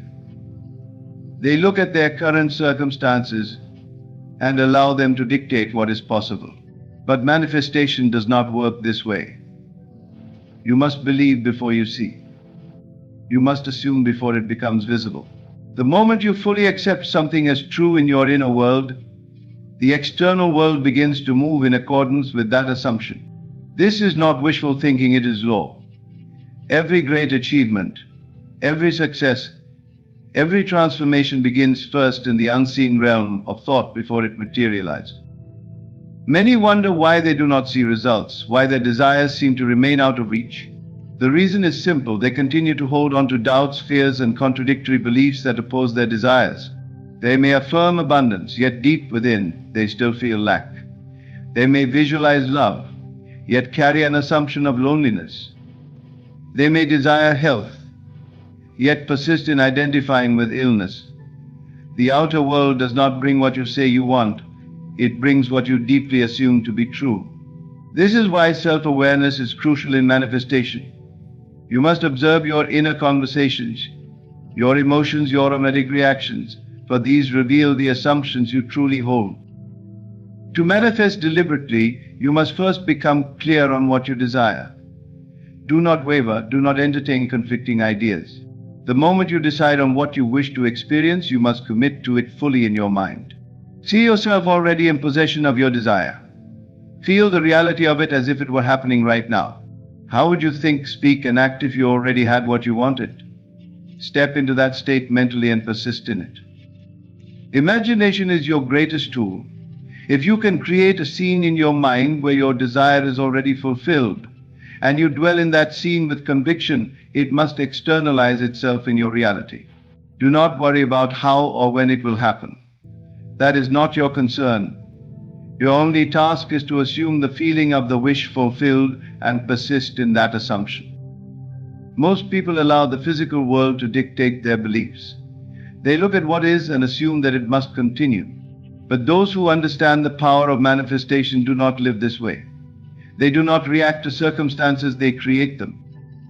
They look at their current circumstances and allow them to dictate what is possible. But manifestation does not work this way. You must believe before you see. You must assume before it becomes visible. The moment you fully accept something as true in your inner world, the external world begins to move in accordance with that assumption. This is not wishful thinking, it is law. Every great achievement, every success, every transformation begins first in the unseen realm of thought before it materializes. Many wonder why they do not see results, why their desires seem to remain out of reach. The reason is simple: they continue to hold on to doubts, fears, and contradictory beliefs that oppose their desires. They may affirm abundance, yet deep within, they still feel lack. They may visualize love, yet carry an assumption of loneliness. They may desire health, yet persist in identifying with illness. The outer world does not bring what you say you want, it brings what you deeply assume to be true. This is why self-awareness is crucial in manifestation. You must observe your inner conversations, your emotions, your automatic reactions, for these reveal the assumptions you truly hold. To manifest deliberately, you must first become clear on what you desire. Do not waver, do not entertain conflicting ideas. The moment you decide on what you wish to experience, you must commit to it fully in your mind. See yourself already in possession of your desire. Feel the reality of it as if it were happening right now. How would you think, speak, and act if you already had what you wanted? Step into that state mentally and persist in it. Imagination is your greatest tool. If you can create a scene in your mind where your desire is already fulfilled, and you dwell in that scene with conviction, it must externalize itself in your reality. Do not worry about how or when it will happen. That is not your concern. Your only task is to assume the feeling of the wish fulfilled and persist in that assumption. Most people allow the physical world to dictate their beliefs. They look at what is and assume that it must continue. But those who understand the power of manifestation do not live this way. They do not react to circumstances, they create them.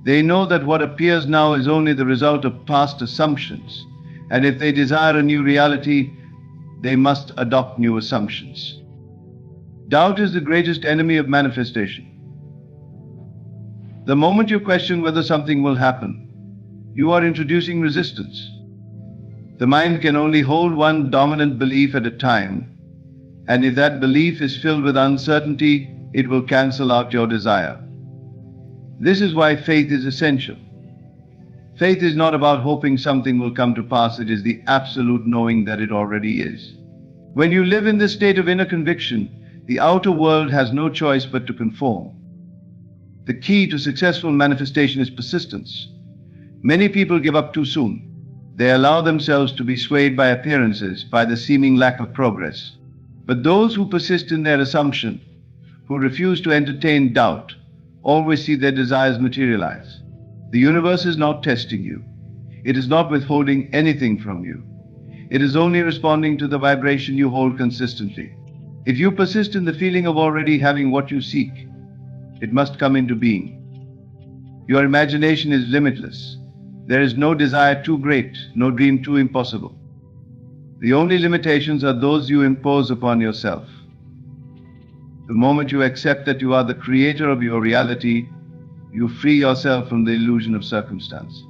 They know that what appears now is only the result of past assumptions, and if they desire a new reality, they must adopt new assumptions. Doubt is the greatest enemy of manifestation. The moment you question whether something will happen, you are introducing resistance. The mind can only hold one dominant belief at a time, and if that belief is filled with uncertainty, it will cancel out your desire. This is why faith is essential. Faith is not about hoping something will come to pass, it is the absolute knowing that it already is. When you live in this state of inner conviction, the outer world has no choice but to conform. The key to successful manifestation is persistence. Many people give up too soon. They allow themselves to be swayed by appearances, by the seeming lack of progress. But those who persist in their assumption, who refuse to entertain doubt, always see their desires materialize. The universe is not testing you. It is not withholding anything from you. It is only responding to the vibration you hold consistently. If you persist in the feeling of already having what you seek, it must come into being. Your imagination is limitless. There is no desire too great, no dream too impossible. The only limitations are those you impose upon yourself. The moment you accept that you are the creator of your reality, you free yourself from the illusion of circumstance.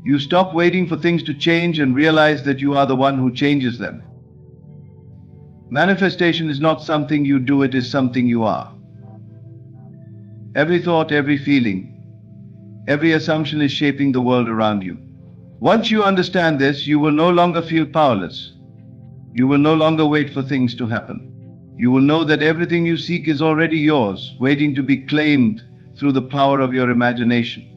You stop waiting for things to change and realize that you are the one who changes them. Manifestation is not something you do, it is something you are. Every thought, every feeling, every assumption is shaping the world around you. Once you understand this, you will no longer feel powerless. You will no longer wait for things to happen. You will know that everything you seek is already yours, waiting to be claimed through the power of your imagination.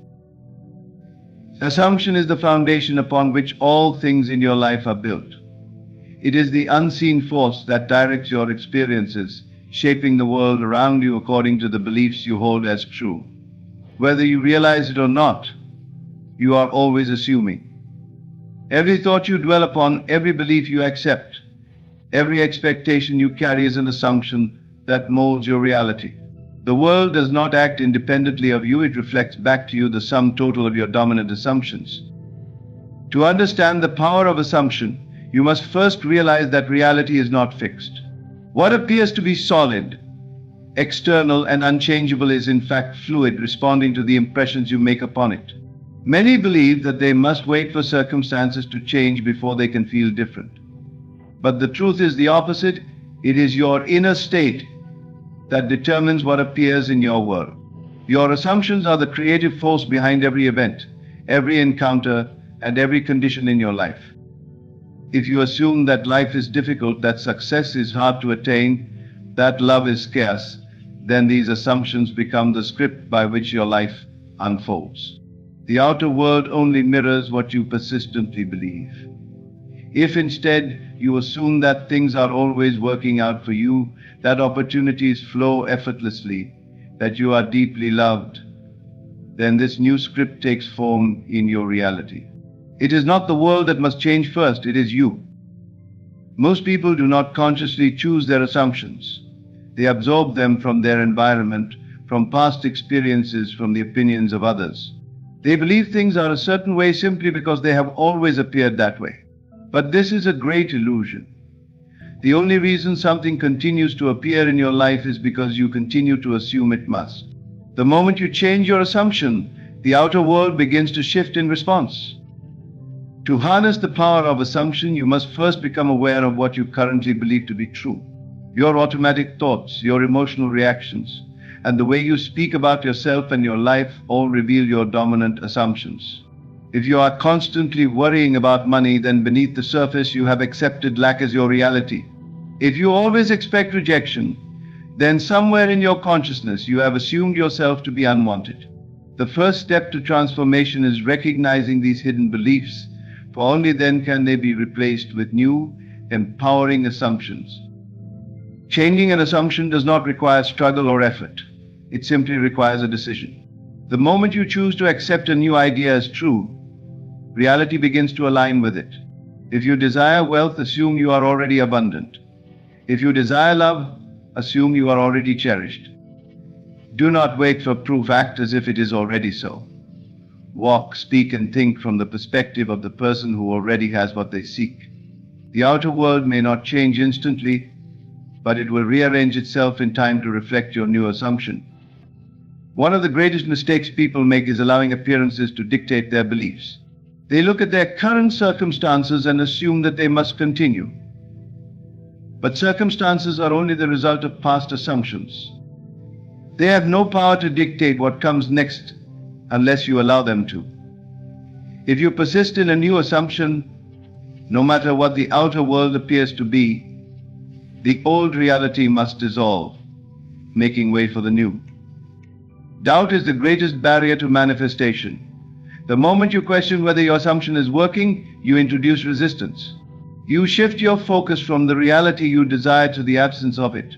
Assumption is the foundation upon which all things in your life are built. It is the unseen force that directs your experiences, shaping the world around you according to the beliefs you hold as true. Whether you realize it or not, you are always assuming. Every thought you dwell upon, every belief you accept, every expectation you carry is an assumption that molds your reality. The world does not act independently of you, it reflects back to you the sum total of your dominant assumptions. To understand the power of assumption, you must first realize that reality is not fixed. What appears to be solid, external, and unchangeable is in fact fluid, responding to the impressions you make upon it. Many believe that they must wait for circumstances to change before they can feel different. But the truth is the opposite. It is your inner state that determines what appears in your world. Your assumptions are the creative force behind every event, every encounter, and every condition in your life. If you assume that life is difficult, that success is hard to attain, that love is scarce, then these assumptions become the script by which your life unfolds. The outer world only mirrors what you persistently believe. If instead you assume that things are always working out for you, that opportunities flow effortlessly, that you are deeply loved, then this new script takes form in your reality. It is not the world that must change first, it is you. Most people do not consciously choose their assumptions. They absorb them from their environment, from past experiences, from the opinions of others. They believe things are a certain way simply because they have always appeared that way. But this is a great illusion. The only reason something continues to appear in your life is because you continue to assume it must. The moment you change your assumption, the outer world begins to shift in response. To harness the power of assumption, you must first become aware of what you currently believe to be true. Your automatic thoughts, your emotional reactions, and the way you speak about yourself and your life all reveal your dominant assumptions. If you are constantly worrying about money, then beneath the surface you have accepted lack as your reality. If you always expect rejection, then somewhere in your consciousness you have assumed yourself to be unwanted. The first step to transformation is recognizing these hidden beliefs, for only then can they be replaced with new, empowering assumptions. Changing an assumption does not require struggle or effort. It simply requires a decision. The moment you choose to accept a new idea as true, reality begins to align with it. If you desire wealth, assume you are already abundant. If you desire love, assume you are already cherished. Do not wait for proof, act as if it is already so. Walk, speak, and think from the perspective of the person who already has what they seek. The outer world may not change instantly, but it will rearrange itself in time to reflect your new assumption. One of the greatest mistakes people make is allowing appearances to dictate their beliefs. They look at their current circumstances and assume that they must continue. But circumstances are only the result of past assumptions. They have no power to dictate what comes next unless you allow them to. If you persist in a new assumption, no matter what the outer world appears to be, the old reality must dissolve, making way for the new. Doubt is the greatest barrier to manifestation. The moment you question whether your assumption is working, you introduce resistance. You shift your focus from the reality you desire to the absence of it.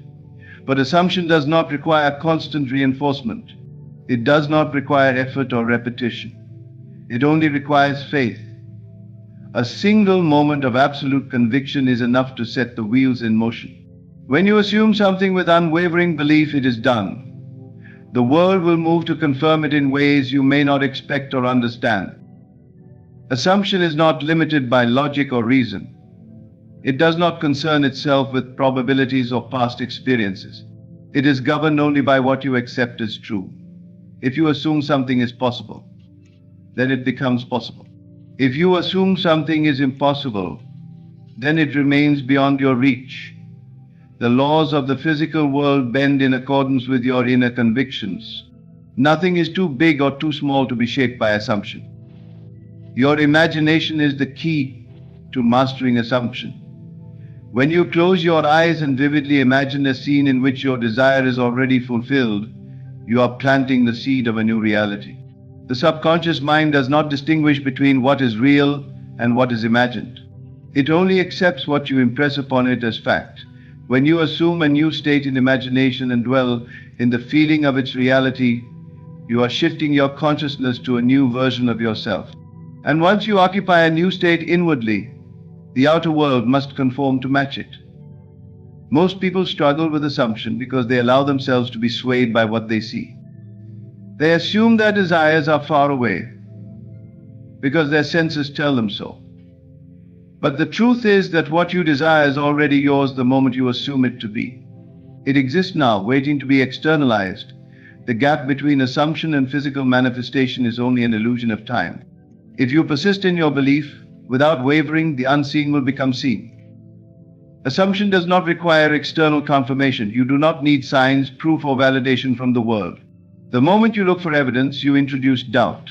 But assumption does not require constant reinforcement. It does not require effort or repetition. It only requires faith. A single moment of absolute conviction is enough to set the wheels in motion. When you assume something with unwavering belief, it is done. The world will move to confirm it in ways you may not expect or understand. Assumption is not limited by logic or reason. It does not concern itself with probabilities or past experiences. It is governed only by what you accept as true. If you assume something is possible, then it becomes possible. If you assume something is impossible, then it remains beyond your reach. The laws of the physical world bend in accordance with your inner convictions. Nothing is too big or too small to be shaped by assumption. Your imagination is the key to mastering assumption. When you close your eyes and vividly imagine a scene in which your desire is already fulfilled, you are planting the seed of a new reality. The subconscious mind does not distinguish between what is real and what is imagined. It only accepts what you impress upon it as fact. When you assume a new state in imagination and dwell in the feeling of its reality, you are shifting your consciousness to a new version of yourself. And once you occupy a new state inwardly, the outer world must conform to match it. Most people struggle with assumption because they allow themselves to be swayed by what they see. They assume their desires are far away because their senses tell them so. But the truth is that what you desire is already yours the moment you assume it to be. It exists now, waiting to be externalized. The gap between assumption and physical manifestation is only an illusion of time. If you persist in your belief, without wavering, the unseen will become seen. Assumption does not require external confirmation. You do not need signs, proof, or validation from the world. The moment you look for evidence, you introduce doubt.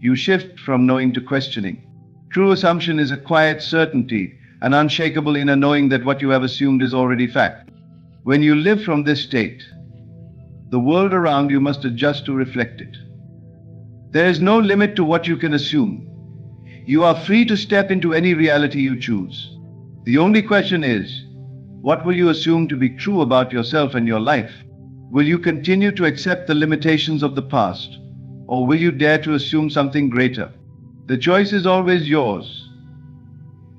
You shift from knowing to questioning. True assumption is a quiet certainty, an unshakable inner knowing that what you have assumed is already fact. When you live from this state, the world around you must adjust to reflect it. There is no limit to what you can assume. You are free to step into any reality you choose. The only question is, what will you assume to be true about yourself and your life? Will you continue to accept the limitations of the past, or will you dare to assume something greater? The choice is always yours.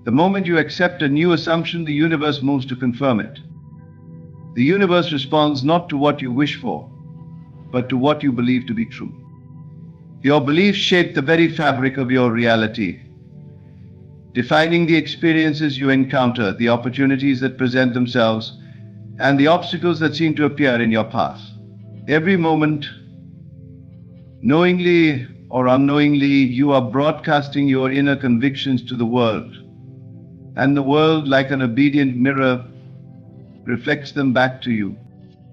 The moment you accept a new assumption, the universe moves to confirm it. The universe responds not to what you wish for, but to what you believe to be true. Your beliefs shape the very fabric of your reality, defining the experiences you encounter, the opportunities that present themselves, and the obstacles that seem to appear in your path. Every moment, knowingly or unknowingly, you are broadcasting your inner convictions to the world. And the world, like an obedient mirror, reflects them back to you.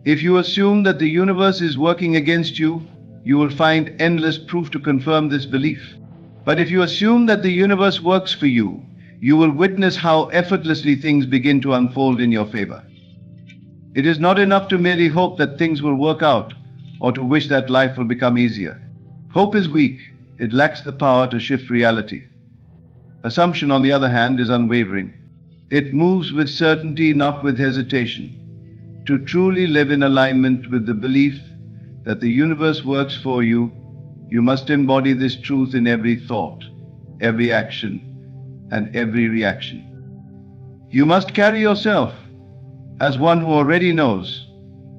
If you assume that the universe is working against you, you will find endless proof to confirm this belief. But if you assume that the universe works for you, you will witness how effortlessly things begin to unfold in your favor. It is not enough to merely hope that things will work out or to wish that life will become easier. Hope is weak. It lacks the power to shift reality. Assumption, on the other hand, is unwavering. It moves with certainty, not with hesitation. To truly live in alignment with the belief that the universe works for you, you must embody this truth in every thought, every action, and every reaction. You must carry yourself as one who already knows,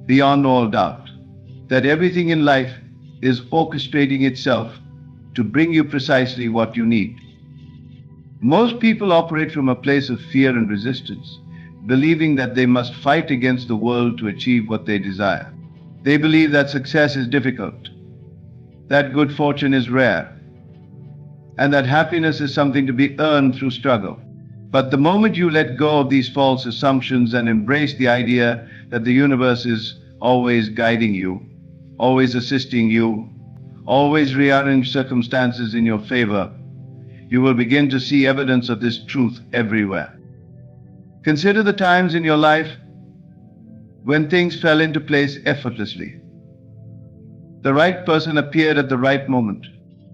beyond all doubt, that everything in life is orchestrating itself to bring you precisely what you need. Most people operate from a place of fear and resistance, believing that they must fight against the world to achieve what they desire. They believe that success is difficult, that good fortune is rare, and that happiness is something to be earned through struggle. But the moment you let go of these false assumptions and embrace the idea that the universe is always guiding you, always assisting you, always rearrange circumstances in your favor, you will begin to see evidence of this truth everywhere. Consider the times in your life when things fell into place effortlessly. The right person appeared at the right moment.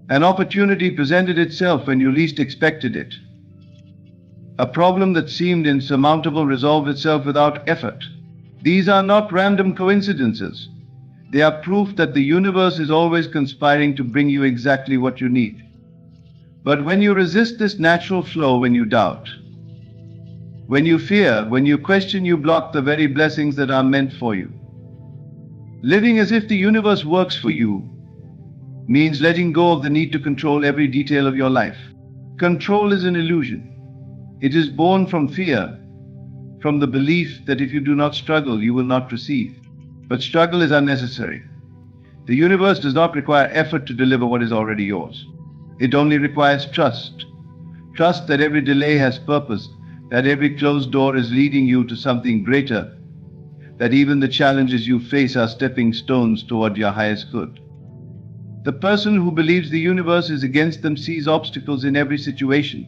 An opportunity presented itself when you least expected it. A problem that seemed insurmountable resolved itself without effort. These are not random coincidences. They are proof that the universe is always conspiring to bring you exactly what you need. But when you resist this natural flow, when you doubt, when you fear, when you question, you block the very blessings that are meant for you. Living as if the universe works for you means letting go of the need to control every detail of your life. Control is an illusion. It is born from fear, from the belief that if you do not struggle, you will not receive. But struggle is unnecessary. The universe does not require effort to deliver what is already yours. It only requires trust. Trust that every delay has purpose, that every closed door is leading you to something greater, that even the challenges you face are stepping stones toward your highest good. The person who believes the universe is against them sees obstacles in every situation.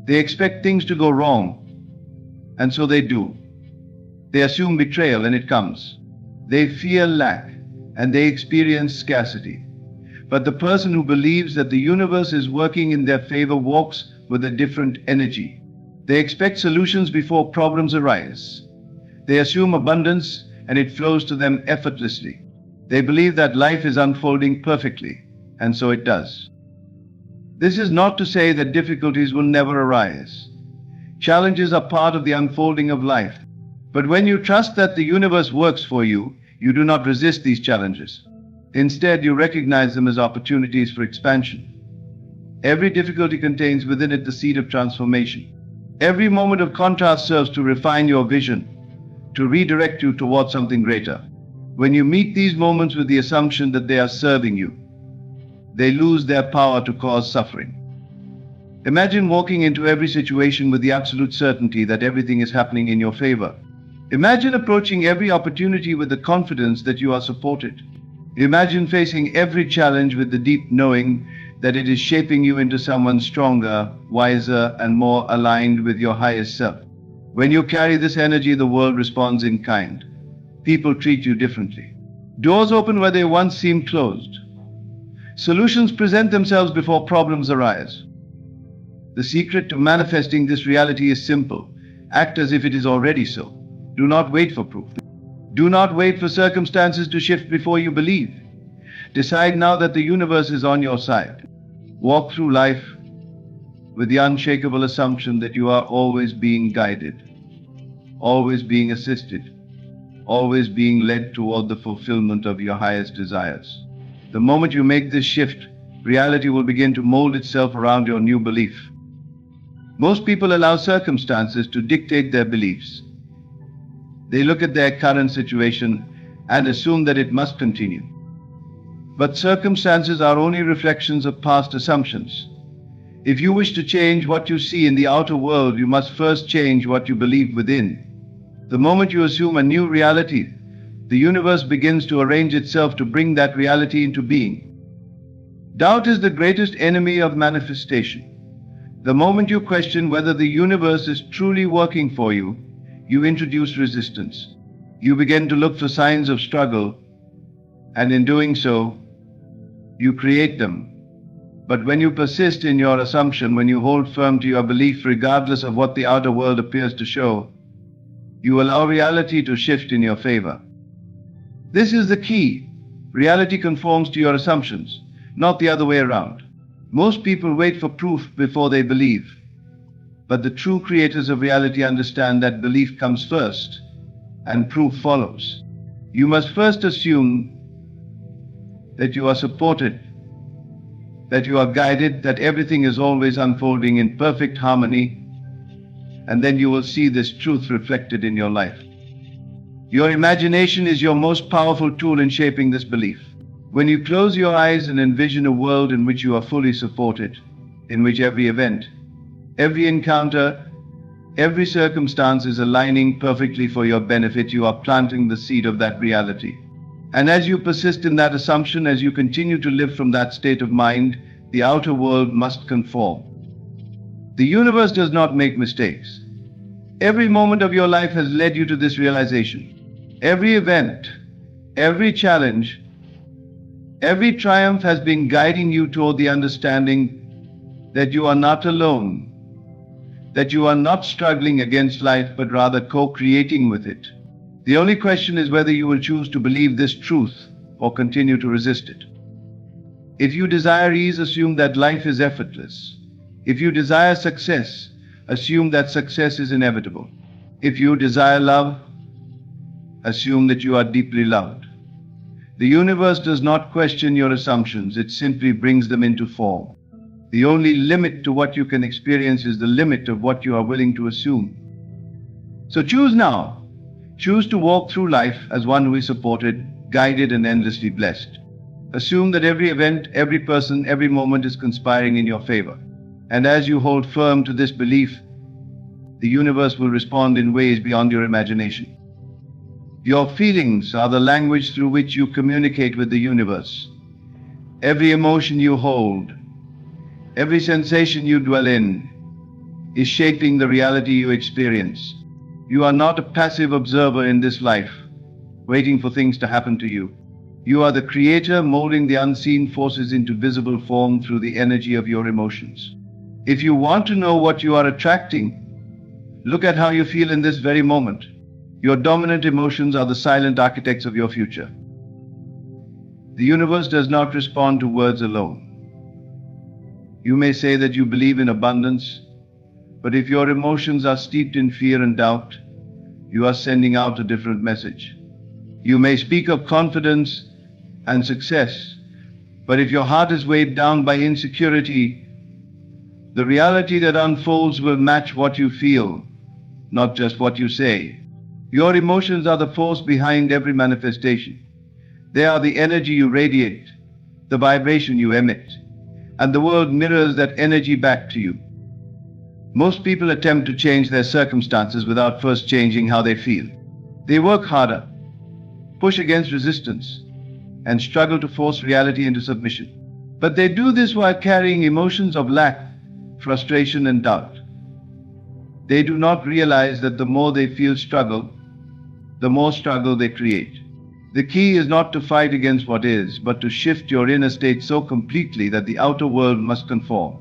They expect things to go wrong, and so they do. They assume betrayal, and it comes. They fear lack, and they experience scarcity. But the person who believes that the universe is working in their favor walks with a different energy. They expect solutions before problems arise. They assume abundance, and it flows to them effortlessly. They believe that life is unfolding perfectly, and so it does. This is not to say that difficulties will never arise. Challenges are part of the unfolding of life. But when you trust that the universe works for you, you do not resist these challenges. Instead, you recognize them as opportunities for expansion. Every difficulty contains within it the seed of transformation. Every moment of contrast serves to refine your vision, to redirect you towards something greater. When you meet these moments with the assumption that they are serving you, they lose their power to cause suffering. Imagine walking into every situation with the absolute certainty that everything is happening in your favor. Imagine approaching every opportunity with the confidence that you are supported. Imagine facing every challenge with the deep knowing that it is shaping you into someone stronger, wiser, and more aligned with your highest self. When you carry this energy, the world responds in kind. People treat you differently. Doors open where they once seemed closed. Solutions present themselves before problems arise. The secret to manifesting this reality is simple. Act as if it is already so. Do not wait for proof. Do not wait for circumstances to shift before you believe. Decide now that the universe is on your side. Walk through life with the unshakable assumption that you are always being guided, always being assisted, always being led toward the fulfillment of your highest desires. The moment you make this shift, reality will begin to mold itself around your new belief. Most people allow circumstances to dictate their beliefs. They look at their current situation and assume that it must continue. But circumstances are only reflections of past assumptions. If you wish to change what you see in the outer world, you must first change what you believe within. The moment you assume a new reality, the universe begins to arrange itself to bring that reality into being. Doubt is the greatest enemy of manifestation. The moment you question whether the universe is truly working for you, you introduce resistance. You begin to look for signs of struggle, and in doing so, you create them. But when you persist in your assumption, when you hold firm to your belief regardless of what the outer world appears to show, you allow reality to shift in your favor. This is the key. Reality conforms to your assumptions, not the other way around. Most people wait for proof before they believe. But the true creators of reality understand that belief comes first, and proof follows. You must first assume that you are supported, that you are guided, that everything is always unfolding in perfect harmony, and then you will see this truth reflected in your life. Your imagination is your most powerful tool in shaping this belief. When you close your eyes and envision a world in which you are fully supported, in which every event, every encounter, every circumstance is aligning perfectly for your benefit, you are planting the seed of that reality. And as you persist in that assumption, as you continue to live from that state of mind, the outer world must conform. The universe does not make mistakes. Every moment of your life has led you to this realization. Every event, every challenge, every triumph has been guiding you toward the understanding that you are not alone, that you are not struggling against life, but rather co-creating with it. The only question is whether you will choose to believe this truth or continue to resist it. If you desire ease, assume that life is effortless. If you desire success, assume that success is inevitable. If you desire love, assume that you are deeply loved. The universe does not question your assumptions, it simply brings them into form. The only limit to what you can experience is the limit of what you are willing to assume. So choose now. Choose to walk through life as one who is supported, guided, and endlessly blessed. Assume that every event, every person, every moment is conspiring in your favor. And as you hold firm to this belief, the universe will respond in ways beyond your imagination. Your feelings are the language through which you communicate with the universe. Every emotion you hold, every sensation you dwell in, is shaping the reality you experience. You are not a passive observer in this life, waiting for things to happen to you. You are the creator, molding the unseen forces into visible form through the energy of your emotions. If you want to know what you are attracting, look at how you feel in this very moment. Your dominant emotions are the silent architects of your future. The universe does not respond to words alone. You may say that you believe in abundance, but if your emotions are steeped in fear and doubt, you are sending out a different message. You may speak of confidence and success, but if your heart is weighed down by insecurity, the reality that unfolds will match what you feel, not just what you say. Your emotions are the force behind every manifestation. They are the energy you radiate, the vibration you emit, and the world mirrors that energy back to you. Most people attempt to change their circumstances without first changing how they feel. They work harder, push against resistance, and struggle to force reality into submission. But they do this while carrying emotions of lack, frustration, and doubt. They do not realize that the more they feel struggle, the more struggle they create. The key is not to fight against what is, but to shift your inner state so completely that the outer world must conform.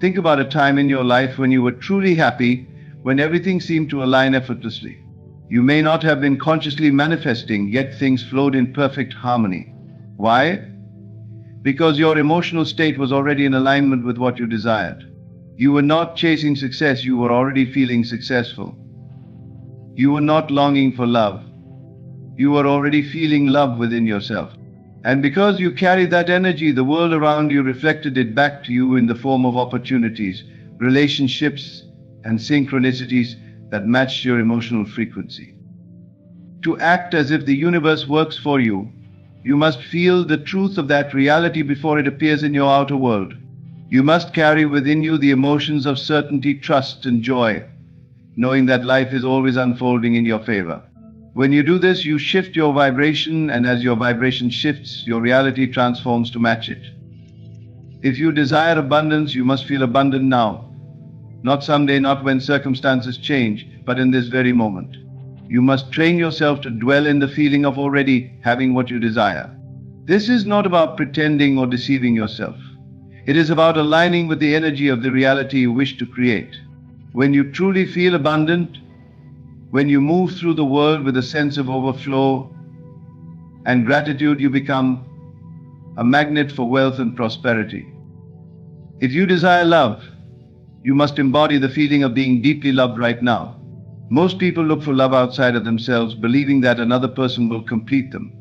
Think about a time in your life when you were truly happy, when everything seemed to align effortlessly. You may not have been consciously manifesting, yet things flowed in perfect harmony. Why? Because your emotional state was already in alignment with what you desired. You were not chasing success, you were already feeling successful. You were not longing for love. You were already feeling love within yourself. And because you carried that energy, the world around you reflected it back to you in the form of opportunities, relationships, and synchronicities that matched your emotional frequency. To act as if the universe works for you You must feel the truth of that reality before it appears in your outer world. You must carry within you the emotions of certainty, trust, and joy, knowing that life is always unfolding in your favor. When you do this, you shift your vibration, and as your vibration shifts, your reality transforms to match it. If you desire abundance, you must feel abundant now. Not someday, not when circumstances change, but in this very moment. You must train yourself to dwell in the feeling of already having what you desire. This is not about pretending or deceiving yourself. It is about aligning with the energy of the reality you wish to create. When you truly feel abundant, when you move through the world with a sense of overflow and gratitude, you become a magnet for wealth and prosperity. If you desire love, you must embody the feeling of being deeply loved right now. Most people look for love outside of themselves, believing that another person will complete them.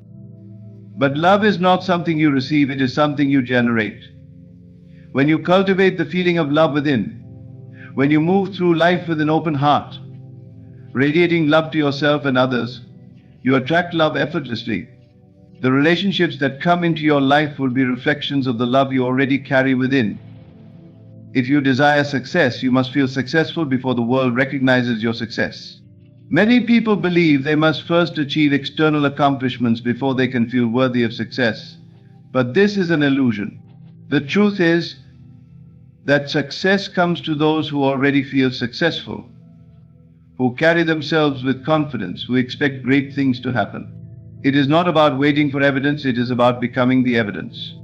But love is not something you receive, it is something you generate. When you cultivate the feeling of love within, when you move through life with an open heart, radiating love to yourself and others, you attract love effortlessly. The relationships that come into your life will be reflections of the love you already carry within. If you desire success, you must feel successful before the world recognizes your success. Many people believe they must first achieve external accomplishments before they can feel worthy of success. But this is an illusion. The truth is that success comes to those who already feel successful, who carry themselves with confidence, who expect great things to happen. It is not about waiting for evidence, it is about becoming the evidence.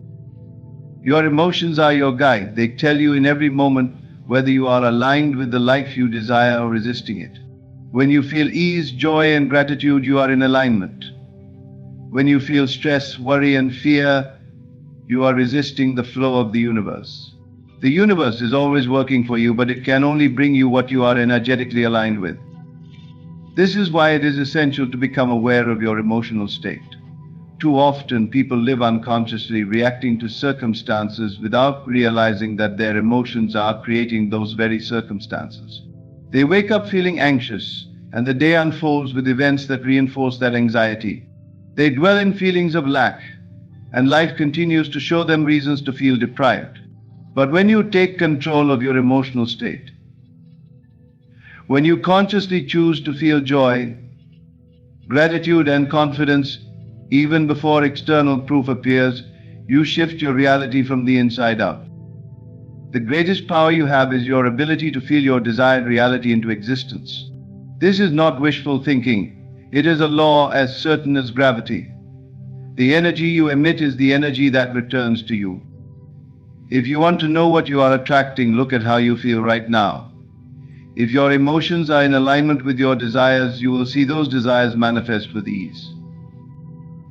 Your emotions are your guide. They tell you in every moment whether you are aligned with the life you desire or resisting it. When you feel ease, joy, and gratitude, you are in alignment. When you feel stress, worry, and fear, you are resisting the flow of the universe. The universe is always working for you, but it can only bring you what you are energetically aligned with. This is why it is essential to become aware of your emotional state. Too often, people live unconsciously, reacting to circumstances without realizing that their emotions are creating those very circumstances. They wake up feeling anxious, and the day unfolds with events that reinforce that anxiety. They dwell in feelings of lack, and life continues to show them reasons to feel deprived. But when you take control of your emotional state, when you consciously choose to feel joy, gratitude, and confidence, even before external proof appears, you shift your reality from the inside out. The greatest power you have is your ability to feel your desired reality into existence. This is not wishful thinking. It is a law as certain as gravity. The energy you emit is the energy that returns to you. If you want to know what you are attracting, look at how you feel right now. If your emotions are in alignment with your desires, you will see those desires manifest with ease.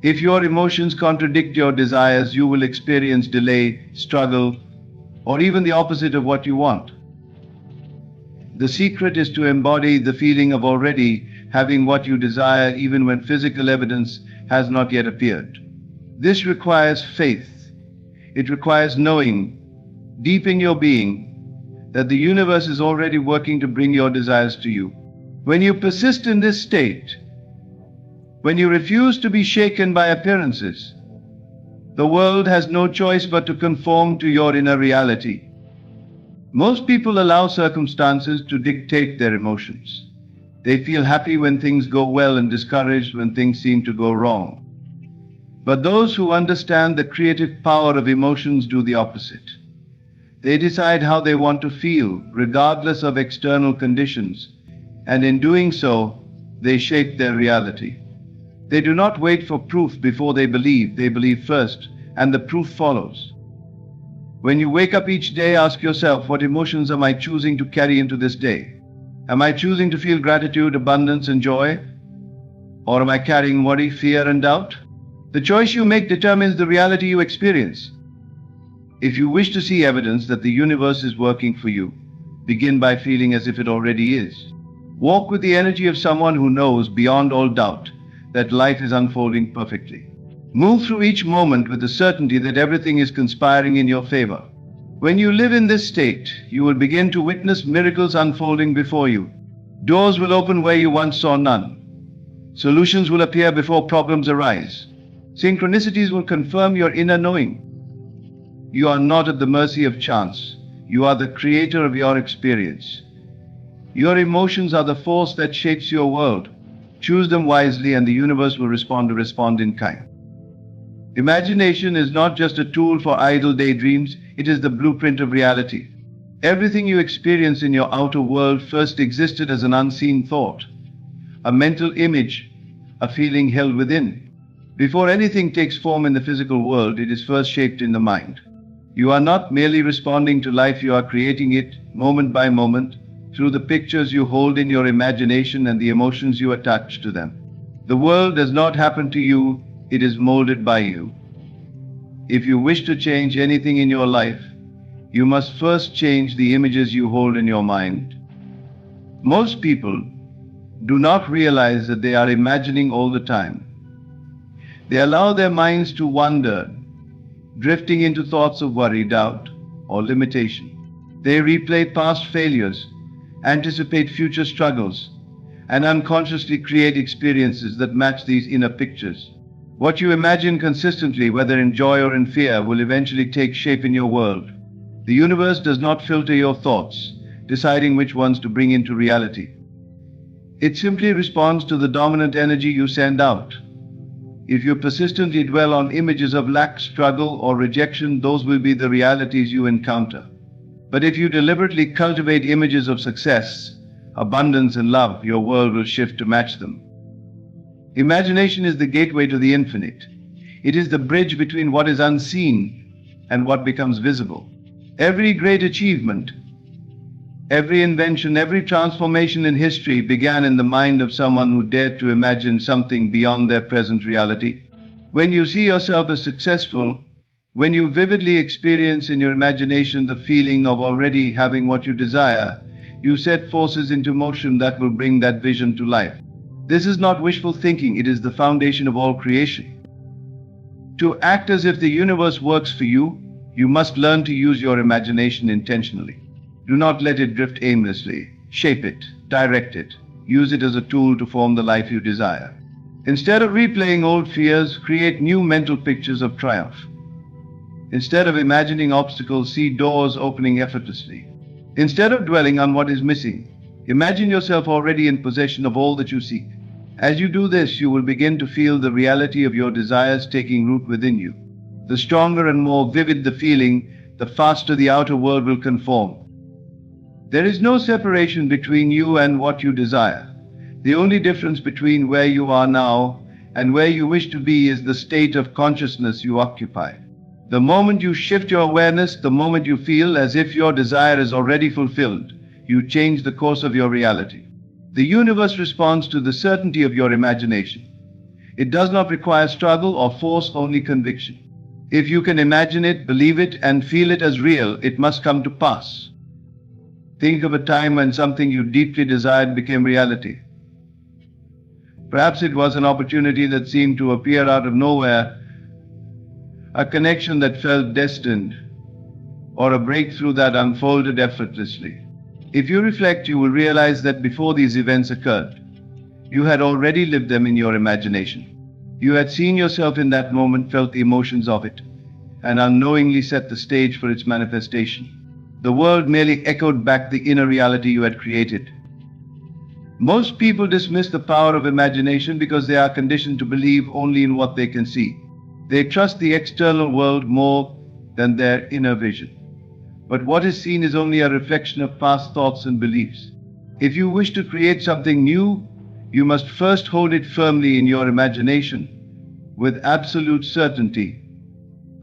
If your emotions contradict your desires, you will experience delay, struggle, or even the opposite of what you want. The secret is to embody the feeling of already having what you desire, even when physical evidence has not yet appeared. This requires faith. It requires knowing, deep in your being, that the universe is already working to bring your desires to you. When you persist in this state, when you refuse to be shaken by appearances, the world has no choice but to conform to your inner reality. Most people allow circumstances to dictate their emotions. They feel happy when things go well and discouraged when things seem to go wrong. But those who understand the creative power of emotions do the opposite. They decide how they want to feel, regardless of external conditions, and in doing so, they shape their reality. They do not wait for proof before they believe first, and the proof follows. When you wake up each day, ask yourself, what emotions am I choosing to carry into this day? Am I choosing to feel gratitude, abundance, and joy? Or am I carrying worry, fear, and doubt? The choice you make determines the reality you experience. If you wish to see evidence that the universe is working for you, begin by feeling as if it already is. Walk with the energy of someone who knows beyond all doubt that life is unfolding perfectly. Move through each moment with the certainty that everything is conspiring in your favor. When you live in this state, you will begin to witness miracles unfolding before you. Doors will open where you once saw none. Solutions will appear before problems arise. Synchronicities will confirm your inner knowing. You are not at the mercy of chance. You are the creator of your experience. Your emotions are the force that shapes your world. Choose them wisely and the universe will respond in kind. Imagination is not just a tool for idle daydreams, it is the blueprint of reality. Everything you experience in your outer world first existed as an unseen thought, a mental image, a feeling held within. Before anything takes form in the physical world, it is first shaped in the mind. You are not merely responding to life, you are creating it, moment by moment, through the pictures you hold in your imagination and the emotions you attach to them. The world does not happen to you, it is molded by you. If you wish to change anything in your life, you must first change the images you hold in your mind. Most people do not realize that they are imagining all the time. They allow their minds to wander, drifting into thoughts of worry, doubt, or limitation. They replay past failures, anticipate future struggles, and unconsciously create experiences that match these inner pictures. What you imagine consistently, whether in joy or in fear, will eventually take shape in your world. The universe does not filter your thoughts, deciding which ones to bring into reality. It simply responds to the dominant energy you send out. If you persistently dwell on images of lack, struggle, or rejection, those will be the realities you encounter. But if you deliberately cultivate images of success, abundance, and love, your world will shift to match them. Imagination is the gateway to the infinite. It is the bridge between what is unseen and what becomes visible. Every great achievement, every invention, every transformation in history began in the mind of someone who dared to imagine something beyond their present reality. When you see yourself as successful, when you vividly experience in your imagination the feeling of already having what you desire, you set forces into motion that will bring that vision to life. This is not wishful thinking, it is the foundation of all creation. To act as if the universe works for you, you must learn to use your imagination intentionally. Do not let it drift aimlessly. Shape it, direct it, use it as a tool to form the life you desire. Instead of replaying old fears, create new mental pictures of triumph. Instead of imagining obstacles, see doors opening effortlessly. Instead of dwelling on what is missing, imagine yourself already in possession of all that you seek. As you do this, you will begin to feel the reality of your desires taking root within you. The stronger and more vivid the feeling, the faster the outer world will conform. There is no separation between you and what you desire. The only difference between where you are now and where you wish to be is the state of consciousness you occupy. The moment you shift your awareness, the moment you feel as if your desire is already fulfilled, you change the course of your reality. The universe responds to the certainty of your imagination. It does not require struggle or force, only conviction. If you can imagine it, believe it, and feel it as real, it must come to pass. Think of a time when something you deeply desired became reality. Perhaps it was an opportunity that seemed to appear out of nowhere, a connection that felt destined, or a breakthrough that unfolded effortlessly. If you reflect, you will realize that before these events occurred, you had already lived them in your imagination. You had seen yourself in that moment, felt the emotions of it, and unknowingly set the stage for its manifestation. The world merely echoed back the inner reality you had created. Most people dismiss the power of imagination because they are conditioned to believe only in what they can see. They trust the external world more than their inner vision. But what is seen is only a reflection of past thoughts and beliefs. If you wish to create something new, you must first hold it firmly in your imagination, with absolute certainty,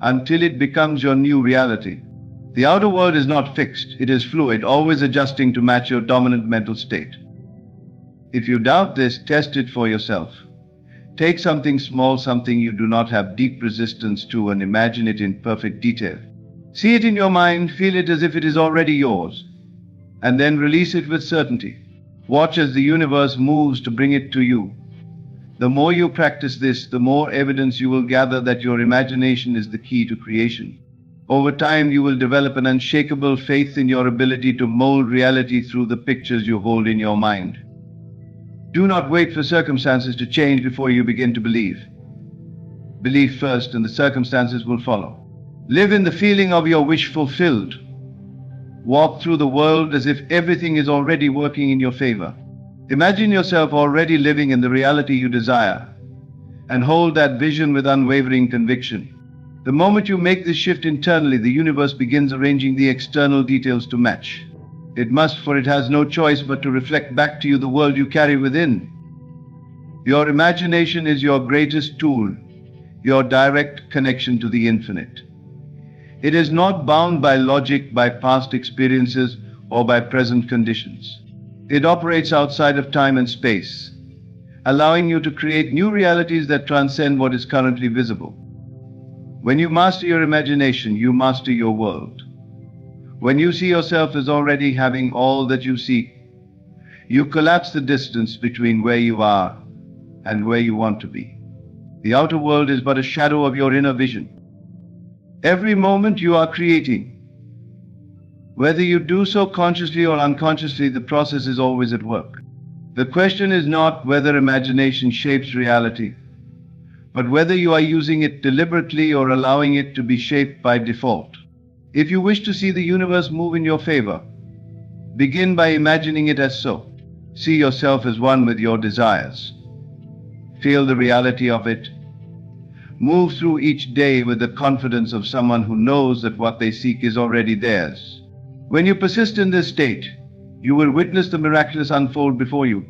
until it becomes your new reality. The outer world is not fixed, it is fluid, always adjusting to match your dominant mental state. If you doubt this, test it for yourself. Take something small, something you do not have deep resistance to, and imagine it in perfect detail. See it in your mind, feel it as if it is already yours, and then release it with certainty. Watch as the universe moves to bring it to you. The more you practice this, the more evidence you will gather that your imagination is the key to creation. Over time, you will develop an unshakable faith in your ability to mold reality through the pictures you hold in your mind. Do not wait for circumstances to change before you begin to believe. Believe first, and the circumstances will follow. Live in the feeling of your wish fulfilled. Walk through the world as if everything is already working in your favor. Imagine yourself already living in the reality you desire, and hold that vision with unwavering conviction. The moment you make this shift internally, the universe begins arranging the external details to match. It must, for it has no choice but to reflect back to you the world you carry within. Your imagination is your greatest tool, your direct connection to the infinite. It is not bound by logic, by past experiences, or by present conditions. It operates outside of time and space, allowing you to create new realities that transcend what is currently visible. When you master your imagination, you master your world. When you see yourself as already having all that you seek, you collapse the distance between where you are and where you want to be. The outer world is but a shadow of your inner vision. Every moment you are creating. Whether you do so consciously or unconsciously, the process is always at work. The question is not whether imagination shapes reality, but whether you are using it deliberately or allowing it to be shaped by default. If you wish to see the universe move in your favor, begin by imagining it as so. See yourself as one with your desires. Feel the reality of it. Move through each day with the confidence of someone who knows that what they seek is already theirs. When you persist in this state, you will witness the miraculous unfold before you.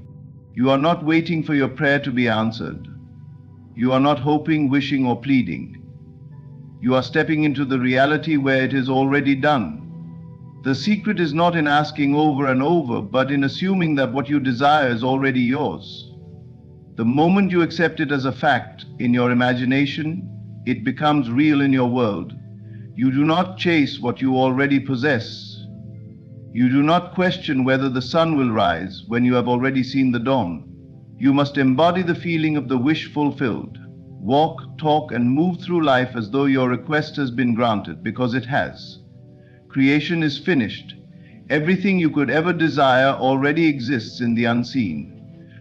You are not waiting for your prayer to be answered. You are not hoping, wishing, or pleading. You are stepping into the reality where it is already done. The secret is not in asking over and over, but in assuming that what you desire is already yours. The moment you accept it as a fact in your imagination, it becomes real in your world. You do not chase what you already possess. You do not question whether the sun will rise when you have already seen the dawn. You must embody the feeling of the wish fulfilled. Walk, talk, and move through life as though your request has been granted, because it has. Creation is finished. Everything you could ever desire already exists in the unseen.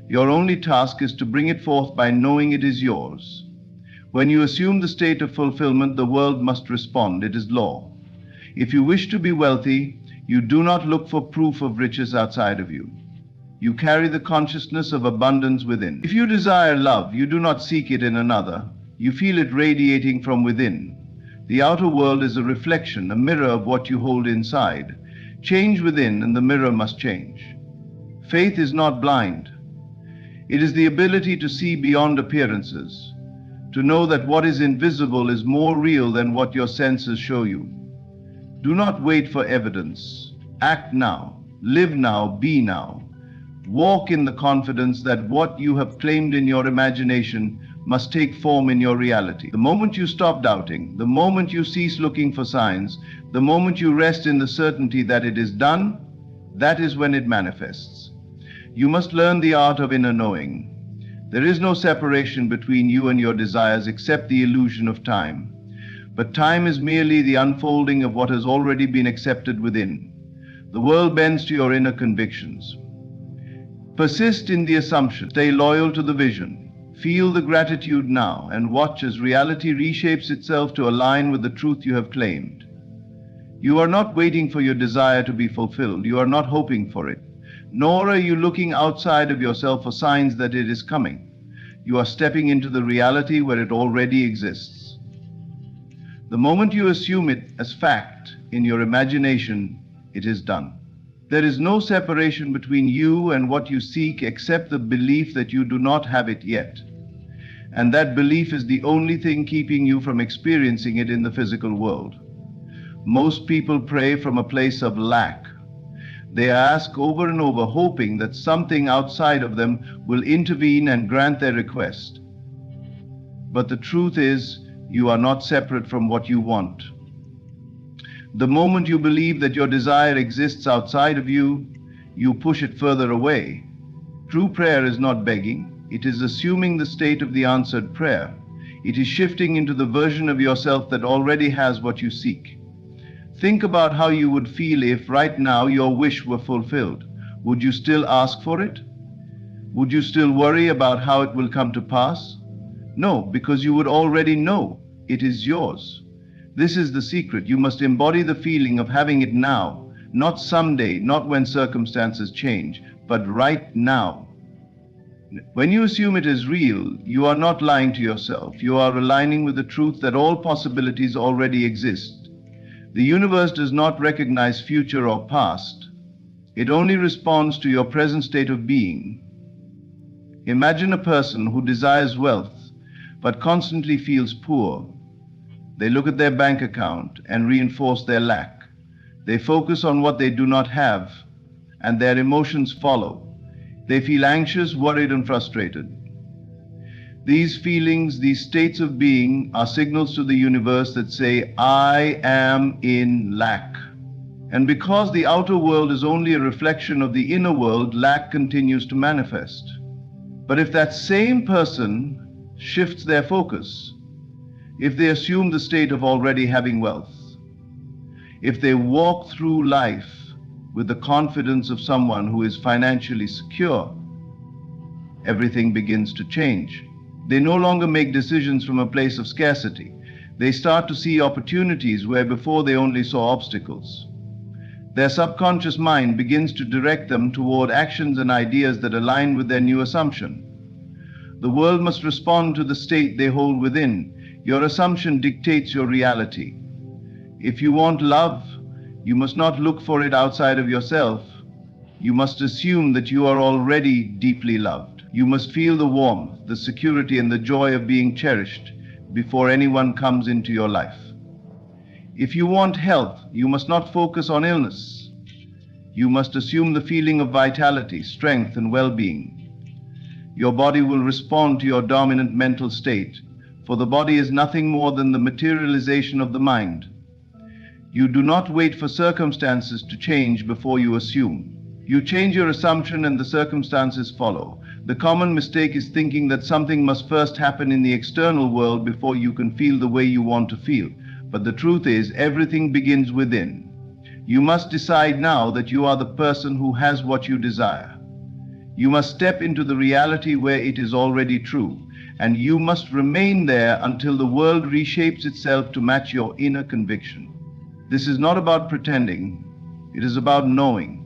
Your only task is to bring it forth by knowing it is yours. When you assume the state of fulfillment, the world must respond. It is law. If you wish to be wealthy, you do not look for proof of riches outside of you. You carry the consciousness of abundance within. If you desire love, you do not seek it in another. You feel it radiating from within. The outer world is a reflection, a mirror of what you hold inside. Change within, and the mirror must change. Faith is not blind. It is the ability to see beyond appearances, to know that what is invisible is more real than what your senses show you. Do not wait for evidence. Act now. Live now. Be now. Walk in the confidence that what you have claimed in your imagination must take form in your reality. The moment you stop doubting, the moment you cease looking for signs, the moment you rest in the certainty that it is done, that is when it manifests. You must learn the art of inner knowing. There is no separation between you and your desires except the illusion of time. But time is merely the unfolding of what has already been accepted within. The world bends to your inner convictions. Persist in the assumption. Stay loyal to the vision. Feel the gratitude now and watch as reality reshapes itself to align with the truth you have claimed. You are not waiting for your desire to be fulfilled. You are not hoping for it. Nor are you looking outside of yourself for signs that it is coming. You are stepping into the reality where it already exists. The moment you assume it as fact in your imagination, it is done. There is no separation between you and what you seek except the belief that you do not have it yet. And that belief is the only thing keeping you from experiencing it in the physical world. Most people pray from a place of lack. They ask over and over, hoping that something outside of them will intervene and grant their request. But the truth is, you are not separate from what you want. The moment you believe that your desire exists outside of you, you push it further away. True prayer is not begging. It is assuming the state of the answered prayer. It is shifting into the version of yourself that already has what you seek. Think about how you would feel if right now your wish were fulfilled. Would you still ask for it? Would you still worry about how it will come to pass? No, because you would already know it is yours. This is the secret. You must embody the feeling of having it now, not someday, not when circumstances change, but right now. When you assume it is real, you are not lying to yourself. You are aligning with the truth that all possibilities already exist. The universe does not recognize future or past. It only responds to your present state of being. Imagine a person who desires wealth but constantly feels poor. They look at their bank account and reinforce their lack. They focus on what they do not have, and their emotions follow. They feel anxious, worried, and frustrated. These feelings, these states of being, are signals to the universe that say, I am in lack. And because the outer world is only a reflection of the inner world, lack continues to manifest. But if that same person shifts their focus, if they assume the state of already having wealth, if they walk through life with the confidence of someone who is financially secure, everything begins to change. They no longer make decisions from a place of scarcity. They start to see opportunities where before they only saw obstacles. Their subconscious mind begins to direct them toward actions and ideas that align with their new assumption. The world must respond to the state they hold within. Your assumption dictates your reality. If you want love, you must not look for it outside of yourself. You must assume that you are already deeply loved. You must feel the warmth, the security, and the joy of being cherished before anyone comes into your life. If you want health, you must not focus on illness. You must assume the feeling of vitality, strength, and well-being. Your body will respond to your dominant mental state, for the body is nothing more than the materialization of the mind. You do not wait for circumstances to change before you assume. You change your assumption and the circumstances follow. The common mistake is thinking that something must first happen in the external world before you can feel the way you want to feel. But the truth is, everything begins within. You must decide now that you are the person who has what you desire. You must step into the reality where it is already true, and you must remain there until the world reshapes itself to match your inner conviction. This is not about pretending, it is about knowing.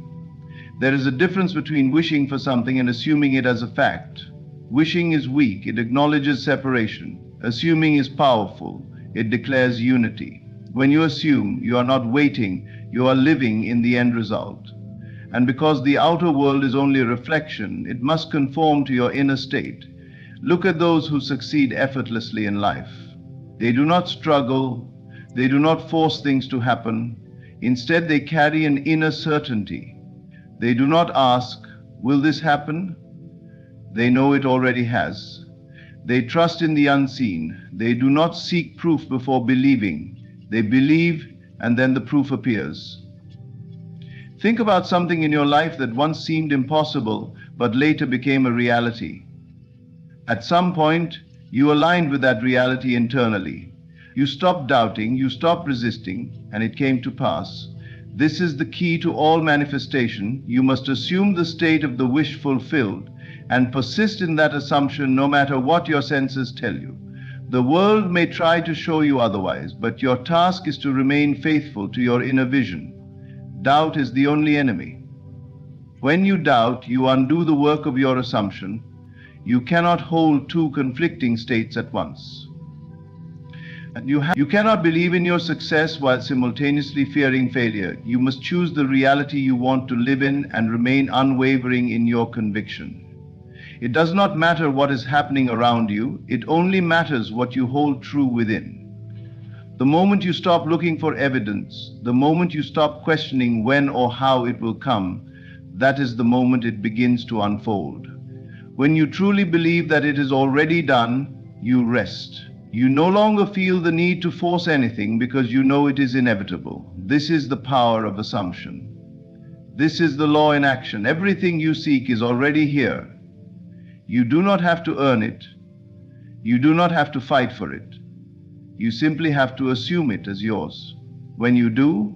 There is a difference between wishing for something and assuming it as a fact. Wishing is weak, it acknowledges separation. Assuming is powerful, it declares unity. When you assume, you are not waiting, you are living in the end result. And because the outer world is only a reflection, it must conform to your inner state. Look at those who succeed effortlessly in life. They do not struggle, they do not force things to happen. Instead, they carry an inner certainty. They do not ask, will this happen? They know it already has. They trust in the unseen. They do not seek proof before believing. They believe, and then the proof appears. Think about something in your life that once seemed impossible, but later became a reality. At some point, you aligned with that reality internally. You stopped doubting, you stopped resisting, and it came to pass. This is the key to all manifestation. You must assume the state of the wish fulfilled and persist in that assumption no matter what your senses tell you. The world may try to show you otherwise, but your task is to remain faithful to your inner vision. Doubt is the only enemy. When you doubt, you undo the work of your assumption. You cannot hold two conflicting states at once. You cannot believe in your success while simultaneously fearing failure. You must choose the reality you want to live in and remain unwavering in your conviction. It does not matter what is happening around you, it only matters what you hold true within. The moment you stop looking for evidence, the moment you stop questioning when or how it will come, that is the moment it begins to unfold. When you truly believe that it is already done, you rest. You no longer feel the need to force anything because you know it is inevitable. This is the power of assumption. This is the law in action. Everything you seek is already here. You do not have to earn it. You do not have to fight for it. You simply have to assume it as yours. When you do,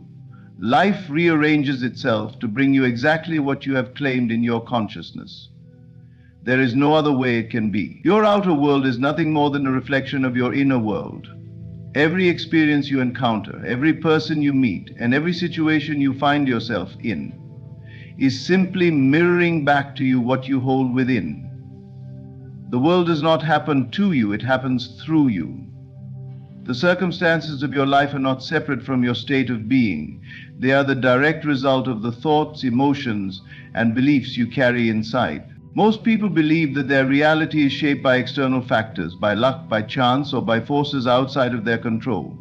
life rearranges itself to bring you exactly what you have claimed in your consciousness. There is no other way it can be. Your outer world is nothing more than a reflection of your inner world. Every experience you encounter, every person you meet, and every situation you find yourself in is simply mirroring back to you what you hold within. The world does not happen to you, it happens through you. The circumstances of your life are not separate from your state of being. They are the direct result of the thoughts, emotions, and beliefs you carry inside. Most people believe that their reality is shaped by external factors, by luck, by chance, or by forces outside of their control.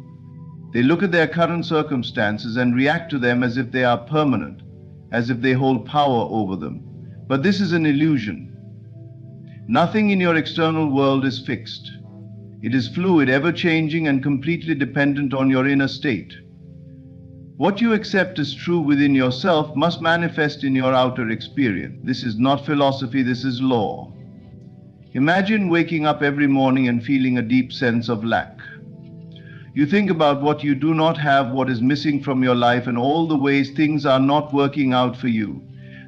They look at their current circumstances and react to them as if they are permanent, as if they hold power over them. But this is an illusion. Nothing in your external world is fixed. It is fluid, ever-changing, and completely dependent on your inner state. What you accept as true within yourself must manifest in your outer experience. This is not philosophy, this is law. Imagine waking up every morning and feeling a deep sense of lack. You think about what you do not have, what is missing from your life, and all the ways things are not working out for you.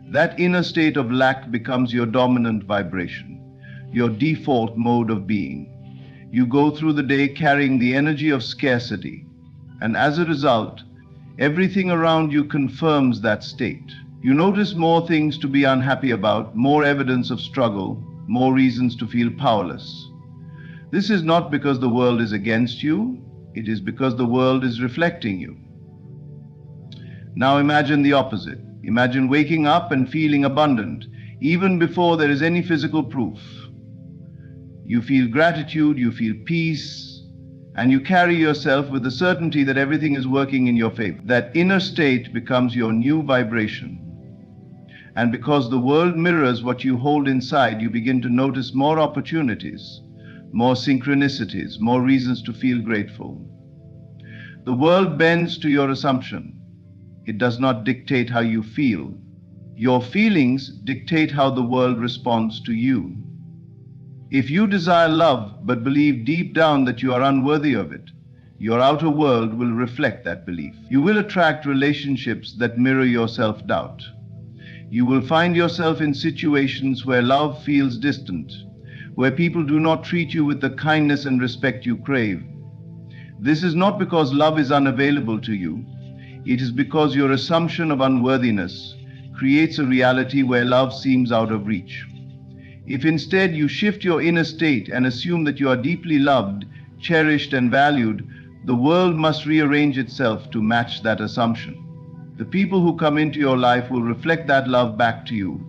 That inner state of lack becomes your dominant vibration, your default mode of being. You go through the day carrying the energy of scarcity, and as a result, everything around you confirms that state. You notice more things to be unhappy about, more evidence of struggle, more reasons to feel powerless. This is not because the world is against you, it is because the world is reflecting you. Now imagine the opposite. Imagine waking up and feeling abundant, even before there is any physical proof. You feel gratitude, you feel peace, and you carry yourself with the certainty that everything is working in your favor. That inner state becomes your new vibration. And because the world mirrors what you hold inside, you begin to notice more opportunities, more synchronicities, more reasons to feel grateful. The world bends to your assumption. It does not dictate how you feel. Your feelings dictate how the world responds to you. If you desire love but believe deep down that you are unworthy of it, your outer world will reflect that belief. You will attract relationships that mirror your self-doubt. You will find yourself in situations where love feels distant, where people do not treat you with the kindness and respect you crave. This is not because love is unavailable to you. It is because your assumption of unworthiness creates a reality where love seems out of reach. If instead you shift your inner state and assume that you are deeply loved, cherished, and valued, the world must rearrange itself to match that assumption. The people who come into your life will reflect that love back to you.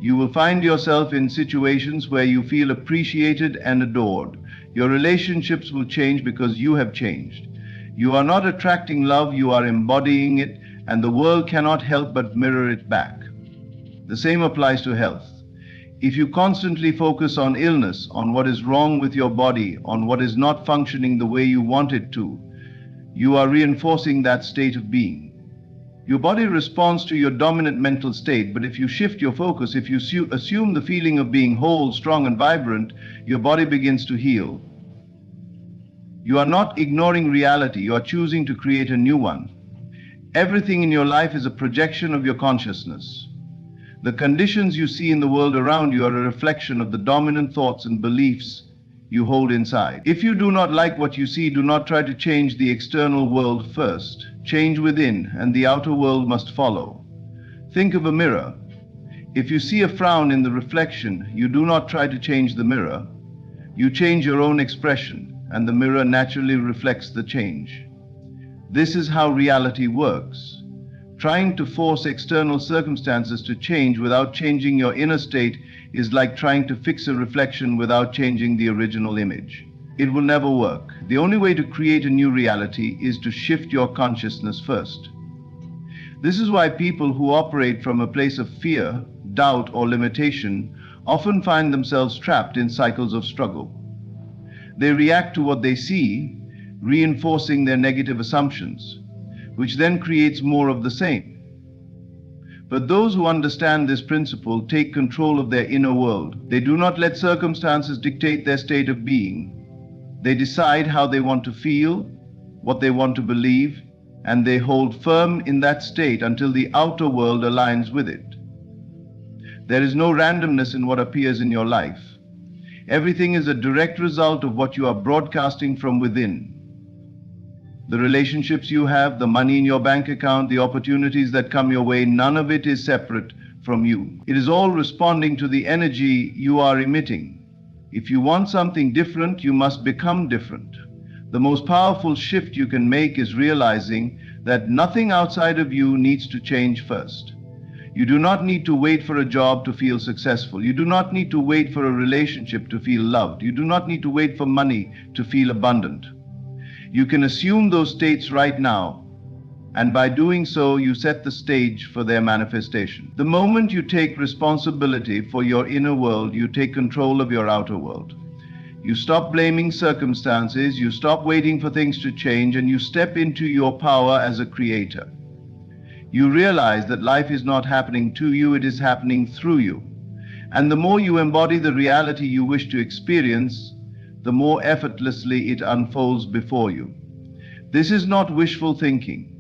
You will find yourself in situations where you feel appreciated and adored. Your relationships will change because you have changed. You are not attracting love, you are embodying it, and the world cannot help but mirror it back. The same applies to health. If you constantly focus on illness, on what is wrong with your body, on what is not functioning the way you want it to, you are reinforcing that state of being. Your body responds to your dominant mental state, but if you shift your focus, if you assume the feeling of being whole, strong, and vibrant, your body begins to heal. You are not ignoring reality, you are choosing to create a new one. Everything in your life is a projection of your consciousness. The conditions you see in the world around you are a reflection of the dominant thoughts and beliefs you hold inside. If you do not like what you see, do not try to change the external world first. Change within, and the outer world must follow. Think of a mirror. If you see a frown in the reflection, you do not try to change the mirror. You change your own expression, and the mirror naturally reflects the change. This is how reality works. Trying to force external circumstances to change without changing your inner state is like trying to fix a reflection without changing the original image. It will never work. The only way to create a new reality is to shift your consciousness first. This is why people who operate from a place of fear, doubt, or limitation often find themselves trapped in cycles of struggle. They react to what they see, reinforcing their negative assumptions, which then creates more of the same. But those who understand this principle take control of their inner world. They do not let circumstances dictate their state of being. They decide how they want to feel, what they want to believe, and they hold firm in that state until the outer world aligns with it. There is no randomness in what appears in your life. Everything is a direct result of what you are broadcasting from within. The relationships you have, the money in your bank account, the opportunities that come your way, none of it is separate from you. It is all responding to the energy you are emitting. If you want something different, you must become different. The most powerful shift you can make is realizing that nothing outside of you needs to change first. You do not need to wait for a job to feel successful. You do not need to wait for a relationship to feel loved. You do not need to wait for money to feel abundant. You can assume those states right now, and by doing so, you set the stage for their manifestation. The moment you take responsibility for your inner world, you take control of your outer world. You stop blaming circumstances, you stop waiting for things to change, and you step into your power as a creator. You realize that life is not happening to you, it is happening through you. And the more you embody the reality you wish to experience, the more effortlessly it unfolds before you. This is not wishful thinking.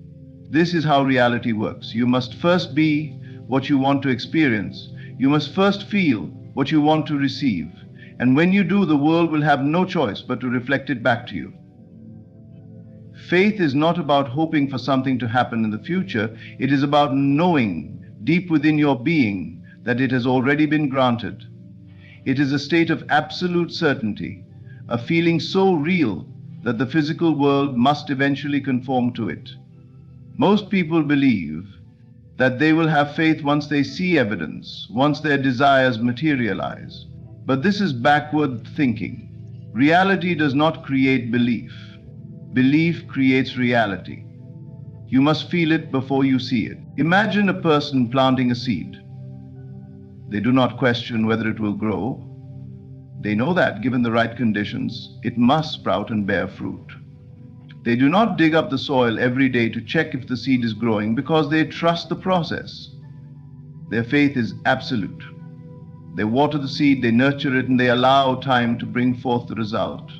This is how reality works. You must first be what you want to experience. You must first feel what you want to receive. And when you do, the world will have no choice but to reflect it back to you. Faith is not about hoping for something to happen in the future. It is about knowing deep within your being that it has already been granted. It is a state of absolute certainty, a feeling so real that the physical world must eventually conform to it. Most people believe that they will have faith once they see evidence, once their desires materialize. But this is backward thinking. Reality does not create belief. Belief creates reality. You must feel it before you see it. Imagine a person planting a seed. They do not question whether it will grow. They know that, given the right conditions, it must sprout and bear fruit. They do not dig up the soil every day to check if the seed is growing because they trust the process. Their faith is absolute. They water the seed, they nurture it, and they allow time to bring forth the result.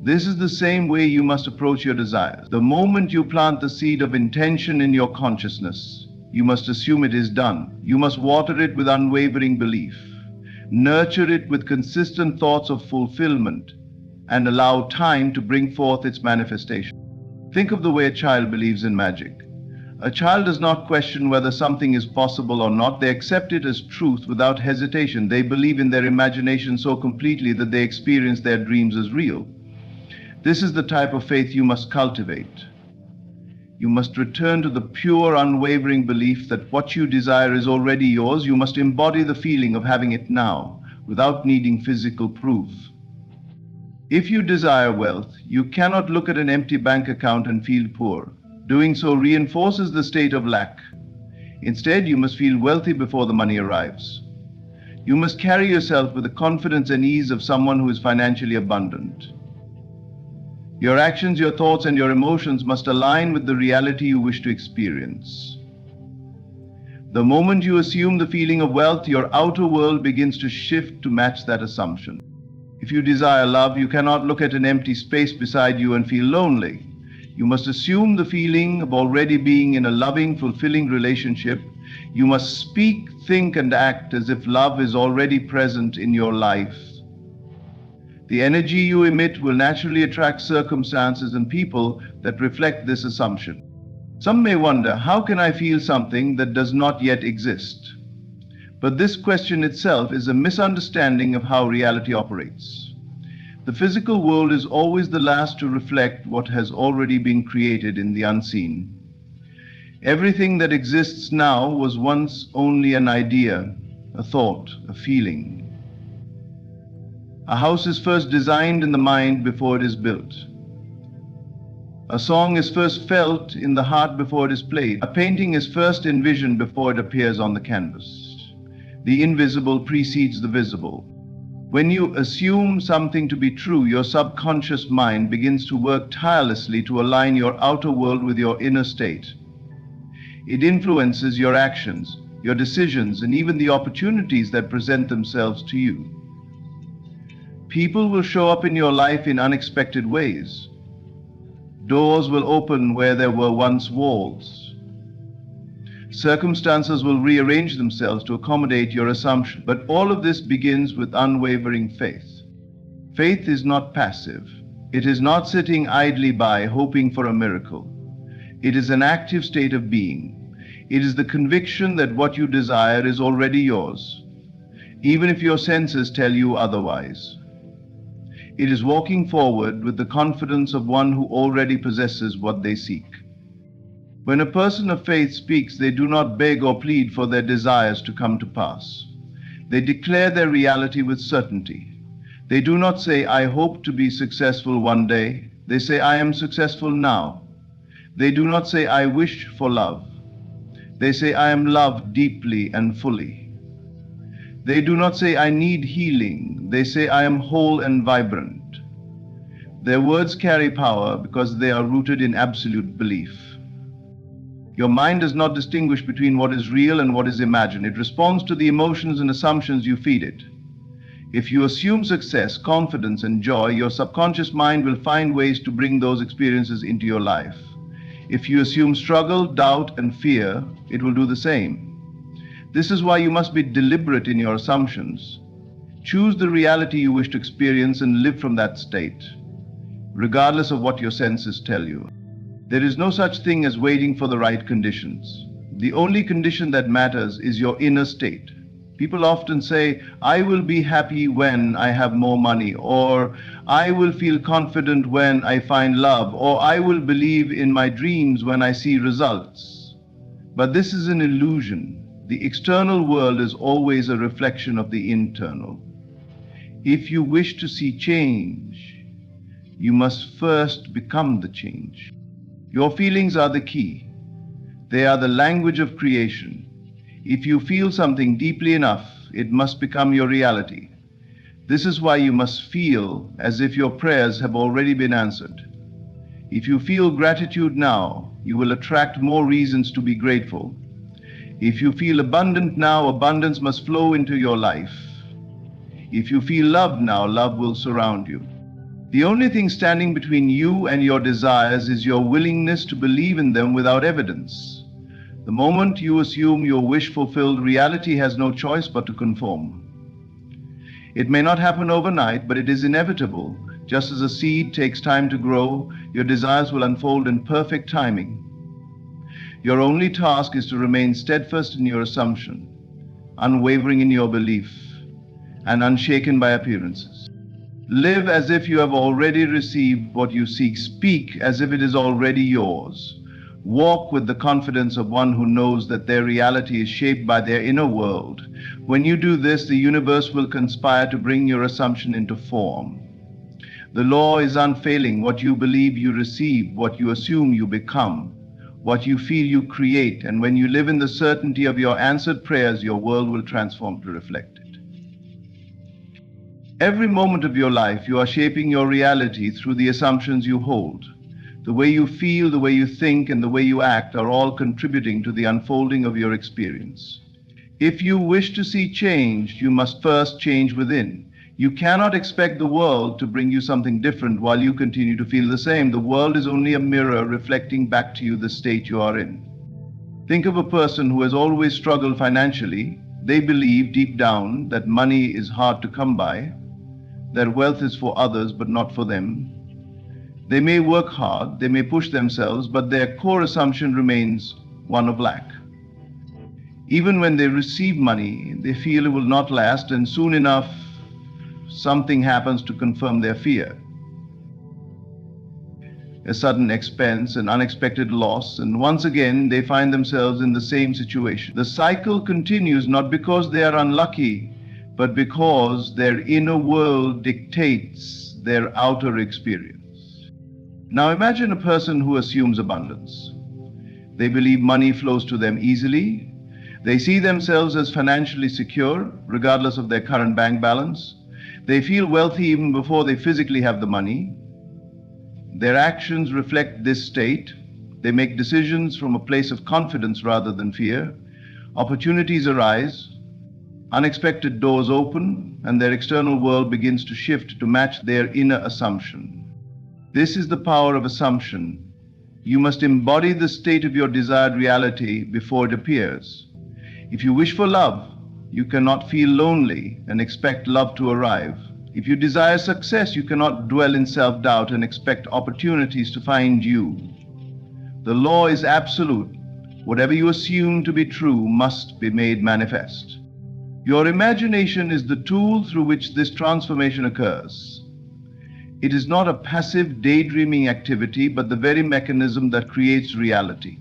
This is the same way you must approach your desires. The moment you plant the seed of intention in your consciousness, you must assume it is done. You must water it with unwavering belief, nurture it with consistent thoughts of fulfillment, and allow time to bring forth its manifestation. Think of the way a child believes in magic. A child does not question whether something is possible or not. They accept it as truth without hesitation. They believe in their imagination so completely that they experience their dreams as real. This is the type of faith you must cultivate. You must return to the pure, unwavering belief that what you desire is already yours. You must embody the feeling of having it now, without needing physical proof. If you desire wealth, you cannot look at an empty bank account and feel poor. Doing so reinforces the state of lack. Instead, you must feel wealthy before the money arrives. You must carry yourself with the confidence and ease of someone who is financially abundant. Your actions, your thoughts, and your emotions must align with the reality you wish to experience. The moment you assume the feeling of wealth, your outer world begins to shift to match that assumption. If you desire love, you cannot look at an empty space beside you and feel lonely. You must assume the feeling of already being in a loving, fulfilling relationship. You must speak, think, and act as if love is already present in your life. The energy you emit will naturally attract circumstances and people that reflect this assumption. Some may wonder, how can I feel something that does not yet exist? But this question itself is a misunderstanding of how reality operates. The physical world is always the last to reflect what has already been created in the unseen. Everything that exists now was once only an idea, a thought, a feeling. A house is first designed in the mind before it is built. A song is first felt in the heart before it is played. A painting is first envisioned before it appears on the canvas. The invisible precedes the visible. When you assume something to be true, your subconscious mind begins to work tirelessly to align your outer world with your inner state. It influences your actions, your decisions, and even the opportunities that present themselves to you. People will show up in your life in unexpected ways. Doors will open where there were once walls. Circumstances will rearrange themselves to accommodate your assumption. But all of this begins with unwavering faith. Faith is not passive. It is not sitting idly by hoping for a miracle. It is an active state of being. It is the conviction that what you desire is already yours, even if your senses tell you otherwise. It is walking forward with the confidence of one who already possesses what they seek. When a person of faith speaks, they do not beg or plead for their desires to come to pass. They declare their reality with certainty. They do not say, I hope to be successful one day. They say, I am successful now. They do not say, I wish for love. They say, I am loved deeply and fully. They do not say, I need healing. They say, I am whole and vibrant. Their words carry power because they are rooted in absolute belief. Your mind does not distinguish between what is real and what is imagined. It responds to the emotions and assumptions you feed it. If you assume success, confidence, and joy, your subconscious mind will find ways to bring those experiences into your life. If you assume struggle, doubt, and fear, it will do the same. This is why you must be deliberate in your assumptions. Choose the reality you wish to experience and live from that state, regardless of what your senses tell you. There is no such thing as waiting for the right conditions. The only condition that matters is your inner state. People often say, I will be happy when I have more money, or I will feel confident when I find love, or I will believe in my dreams when I see results. But this is an illusion. The external world is always a reflection of the internal. If you wish to see change, you must first become the change. Your feelings are the key. They are the language of creation. If you feel something deeply enough, it must become your reality. This is why you must feel as if your prayers have already been answered. If you feel gratitude now, you will attract more reasons to be grateful. If you feel abundant now, abundance must flow into your life. If you feel love now, love will surround you. The only thing standing between you and your desires is your willingness to believe in them without evidence. The moment you assume your wish fulfilled, reality has no choice but to conform. It may not happen overnight, but it is inevitable. Just as a seed takes time to grow, your desires will unfold in perfect timing. Your only task is to remain steadfast in your assumption, unwavering in your belief, and unshaken by appearances. Live as if you have already received what you seek. Speak as if it is already yours. Walk with the confidence of one who knows that their reality is shaped by their inner world. When you do this, the universe will conspire to bring your assumption into form. The law is unfailing. What you believe, you receive. What you assume, you become. What you feel, you create. And when you live in the certainty of your answered prayers, your world will transform to reflect it. Every moment of your life, you are shaping your reality through the assumptions you hold. The way you feel, the way you think, and the way you act are all contributing to the unfolding of your experience. If you wish to see change, you must first change within. You cannot expect the world to bring you something different while you continue to feel the same. The world is only a mirror reflecting back to you the state you are in. Think of a person who has always struggled financially. They believe deep down that money is hard to come by, that wealth is for others but not for them. They may work hard, they may push themselves, but their core assumption remains one of lack. Even when they receive money, they feel it will not last, and soon enough, something happens to confirm their fear. A sudden expense, an unexpected loss, and once again they find themselves in the same situation. The cycle continues not because they are unlucky, but because their inner world dictates their outer experience. Now imagine a person who assumes abundance. They believe money flows to them easily. They see themselves as financially secure, regardless of their current bank balance. They feel wealthy even before they physically have the money. Their actions reflect this state. They make decisions from a place of confidence rather than fear. Opportunities arise. Unexpected doors open, and their external world begins to shift to match their inner assumption. This is the power of assumption. You must embody the state of your desired reality before it appears. If you wish for love, you cannot feel lonely and expect love to arrive. If you desire success, you cannot dwell in self-doubt and expect opportunities to find you. The law is absolute. Whatever you assume to be true must be made manifest. Your imagination is the tool through which this transformation occurs. It is not a passive daydreaming activity, but the very mechanism that creates reality.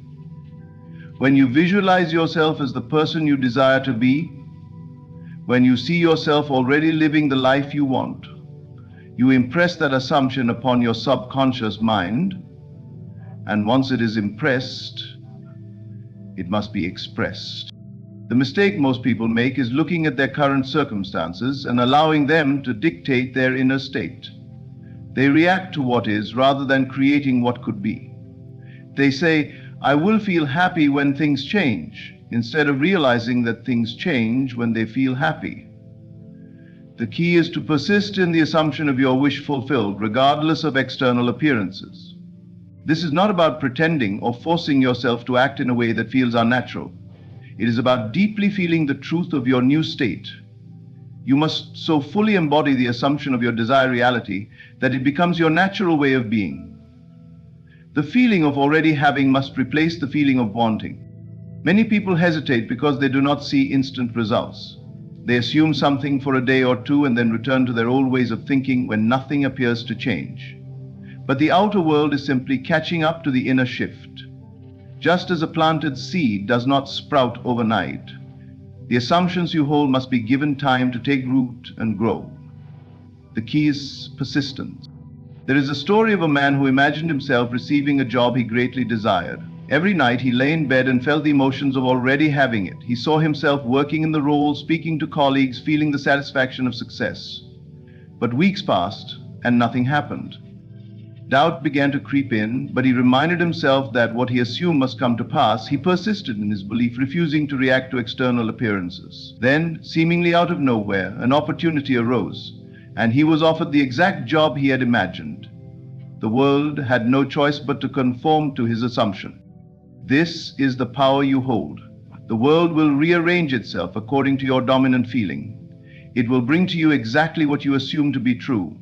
When you visualize yourself as the person you desire to be, when you see yourself already living the life you want, you impress that assumption upon your subconscious mind, and once it is impressed, it must be expressed. The mistake most people make is looking at their current circumstances and allowing them to dictate their inner state. They react to what is rather than creating what could be. They say, "I will feel happy when things change," instead of realizing that things change when they feel happy. The key is to persist in the assumption of your wish fulfilled, regardless of external appearances. This is not about pretending or forcing yourself to act in a way that feels unnatural. It is about deeply feeling the truth of your new state. You must so fully embody the assumption of your desired reality that it becomes your natural way of being. The feeling of already having must replace the feeling of wanting. Many people hesitate because they do not see instant results. They assume something for a day or two and then return to their old ways of thinking when nothing appears to change. But the outer world is simply catching up to the inner shift. Just as a planted seed does not sprout overnight, the assumptions you hold must be given time to take root and grow. The key is persistence. There is a story of a man who imagined himself receiving a job he greatly desired. Every night he lay in bed and felt the emotions of already having it. He saw himself working in the role, speaking to colleagues, feeling the satisfaction of success. But weeks passed and nothing happened. Doubt began to creep in, but he reminded himself that what he assumed must come to pass. He persisted in his belief, refusing to react to external appearances. Then, seemingly out of nowhere, an opportunity arose, and he was offered the exact job he had imagined. The world had no choice but to conform to his assumption. This is the power you hold. The world will rearrange itself according to your dominant feeling. It will bring to you exactly what you assume to be true.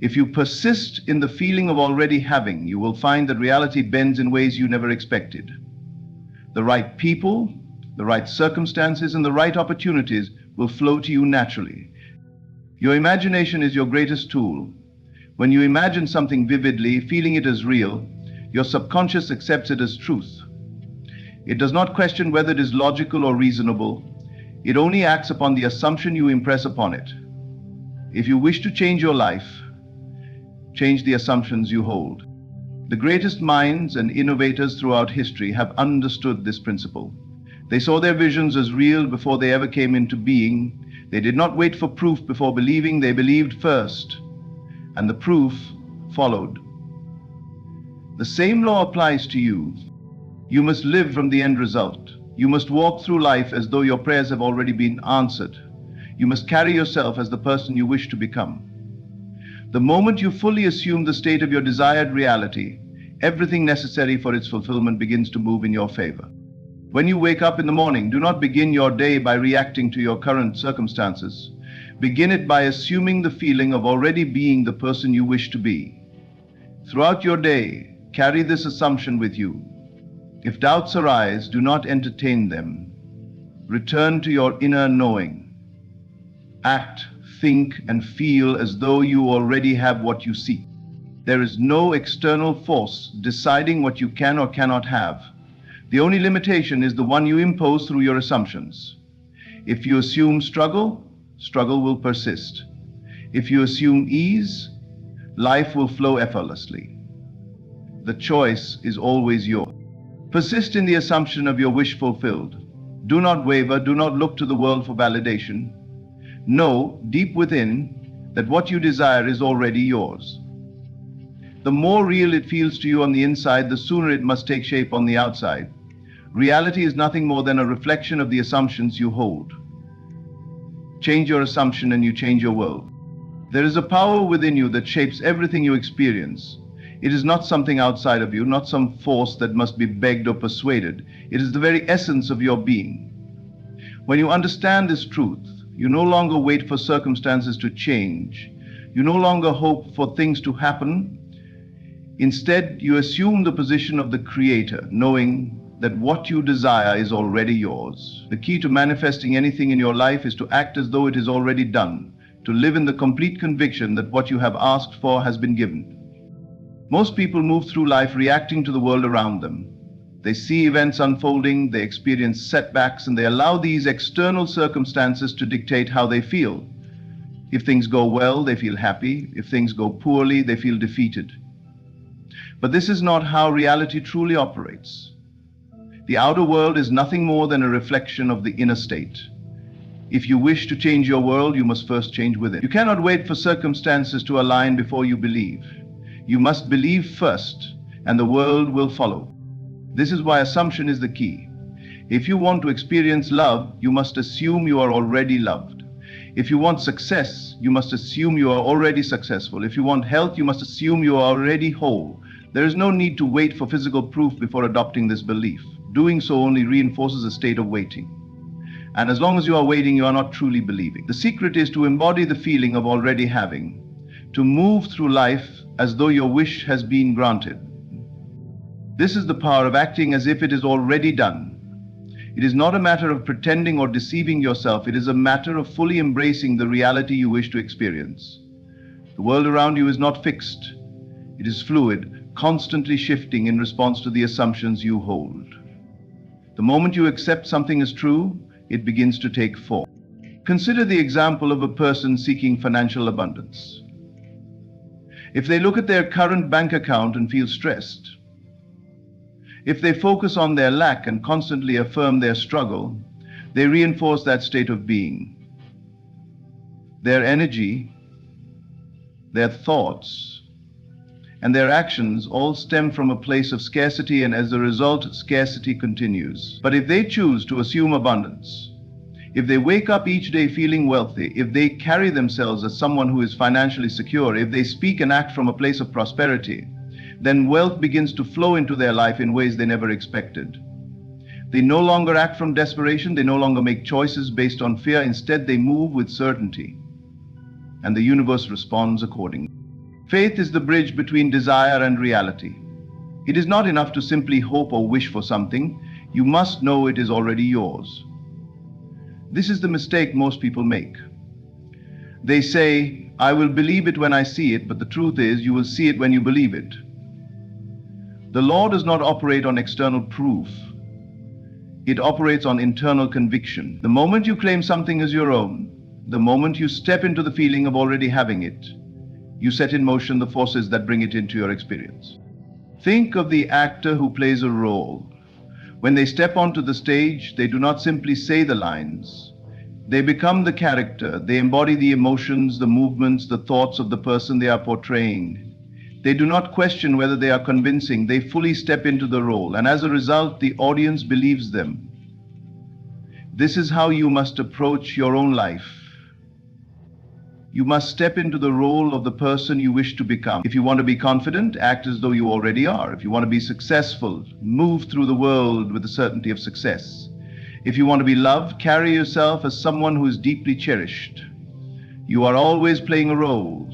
If you persist in the feeling of already having, you will find that reality bends in ways you never expected. The right people, the right circumstances, and the right opportunities will flow to you naturally. Your imagination is your greatest tool. When you imagine something vividly, feeling it as real, your subconscious accepts it as truth. It does not question whether it is logical or reasonable. It only acts upon the assumption you impress upon it. If you wish to change your life, change the assumptions you hold. The greatest minds and innovators throughout history have understood this principle. They saw their visions as real before they ever came into being. They did not wait for proof before believing. They believed first, and the proof followed. The same law applies to you. You must live from the end result. You must walk through life as though your prayers have already been answered. You must carry yourself as the person you wish to become. The moment you fully assume the state of your desired reality, everything necessary for its fulfillment begins to move in your favor. When you wake up in the morning, do not begin your day by reacting to your current circumstances. Begin it by assuming the feeling of already being the person you wish to be. Throughout your day, carry this assumption with you. If doubts arise, do not entertain them. Return to your inner knowing. Act, think, and feel as though you already have what you seek. There is no external force deciding what you can or cannot have. The only limitation is the one you impose through your assumptions. If you assume struggle, struggle will persist. If you assume ease, life will flow effortlessly. The choice is always yours. Persist in the assumption of your wish fulfilled. Do not waver, do not look to the world for validation. Know deep within that what you desire is already yours. The more real it feels to you on the inside, the sooner it must take shape on the outside. Reality is nothing more than a reflection of the assumptions you hold. Change your assumption and you change your world. There is a power within you that shapes everything you experience. It is not something outside of you, not some force that must be begged or persuaded. It is the very essence of your being. When you understand this truth, you no longer wait for circumstances to change. You no longer hope for things to happen. Instead, you assume the position of the Creator, knowing that what you desire is already yours. The key to manifesting anything in your life is to act as though it is already done, to live in the complete conviction that what you have asked for has been given. Most people move through life reacting to the world around them. They see events unfolding, they experience setbacks, and they allow these external circumstances to dictate how they feel. If things go well, they feel happy. If things go poorly, they feel defeated. But this is not how reality truly operates. The outer world is nothing more than a reflection of the inner state. If you wish to change your world, you must first change within. You cannot wait for circumstances to align before you believe. You must believe first, and the world will follow. This is why assumption is the key. If you want to experience love, you must assume you are already loved. If you want success, you must assume you are already successful. If you want health, you must assume you are already whole. There is no need to wait for physical proof before adopting this belief. Doing so only reinforces a state of waiting. And as long as you are waiting, you are not truly believing. The secret is to embody the feeling of already having, to move through life as though your wish has been granted. This is the power of acting as if it is already done. It is not a matter of pretending or deceiving yourself. It is a matter of fully embracing the reality you wish to experience. The world around you is not fixed. It is fluid, constantly shifting in response to the assumptions you hold. The moment you accept something as true, it begins to take form. Consider the example of a person seeking financial abundance. If they look at their current bank account and feel stressed, if they focus on their lack and constantly affirm their struggle, they reinforce that state of being. Their energy, their thoughts, and their actions all stem from a place of scarcity, and as a result, scarcity continues. But if they choose to assume abundance, if they wake up each day feeling wealthy, if they carry themselves as someone who is financially secure, if they speak and act from a place of prosperity, then wealth begins to flow into their life in ways they never expected. They no longer act from desperation, they no longer make choices based on fear, instead they move with certainty, and the universe responds accordingly. Faith is the bridge between desire and reality. It is not enough to simply hope or wish for something, you must know it is already yours. This is the mistake most people make. They say, I will believe it when I see it, but the truth is, you will see it when you believe it. The law does not operate on external proof. It operates on internal conviction. The moment you claim something as your own, the moment you step into the feeling of already having it, you set in motion the forces that bring it into your experience. Think of the actor who plays a role. When they step onto the stage, they do not simply say the lines. They become the character. They embody the emotions, the movements, the thoughts of the person they are portraying. They do not question whether they are convincing. They fully step into the role, and as a result, the audience believes them. This is how you must approach your own life. You must step into the role of the person you wish to become. If you want to be confident, act as though you already are. If you want to be successful, move through the world with the certainty of success. If you want to be loved, carry yourself as someone who is deeply cherished. You are always playing a role.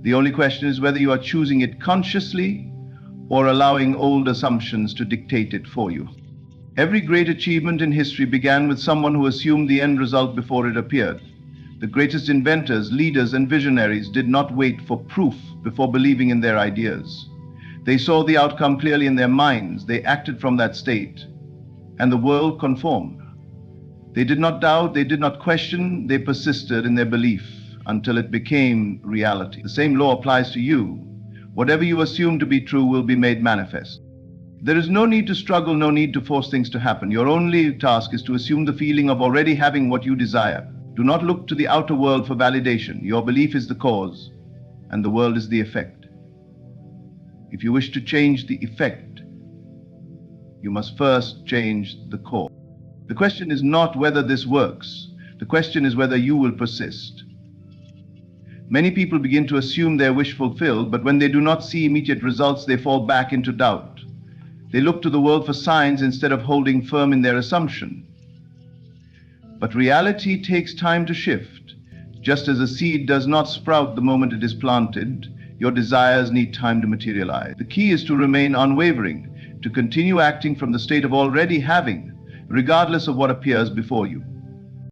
The only question is whether you are choosing it consciously or allowing old assumptions to dictate it for you. Every great achievement in history began with someone who assumed the end result before it appeared. The greatest inventors, leaders, and visionaries did not wait for proof before believing in their ideas. They saw the outcome clearly in their minds. They acted from that state, and the world conformed. They did not doubt, they did not question, they persisted in their belief until it became reality. The same law applies to you. Whatever you assume to be true will be made manifest. There is no need to struggle, no need to force things to happen. Your only task is to assume the feeling of already having what you desire. Do not look to the outer world for validation. Your belief is the cause, and the world is the effect. If you wish to change the effect, you must first change the cause. The question is not whether this works. The question is whether you will persist. Many people begin to assume their wish fulfilled, but when they do not see immediate results, they fall back into doubt. They look to the world for signs instead of holding firm in their assumption. But reality takes time to shift. Just as a seed does not sprout the moment it is planted, your desires need time to materialize. The key is to remain unwavering, to continue acting from the state of already having, regardless of what appears before you.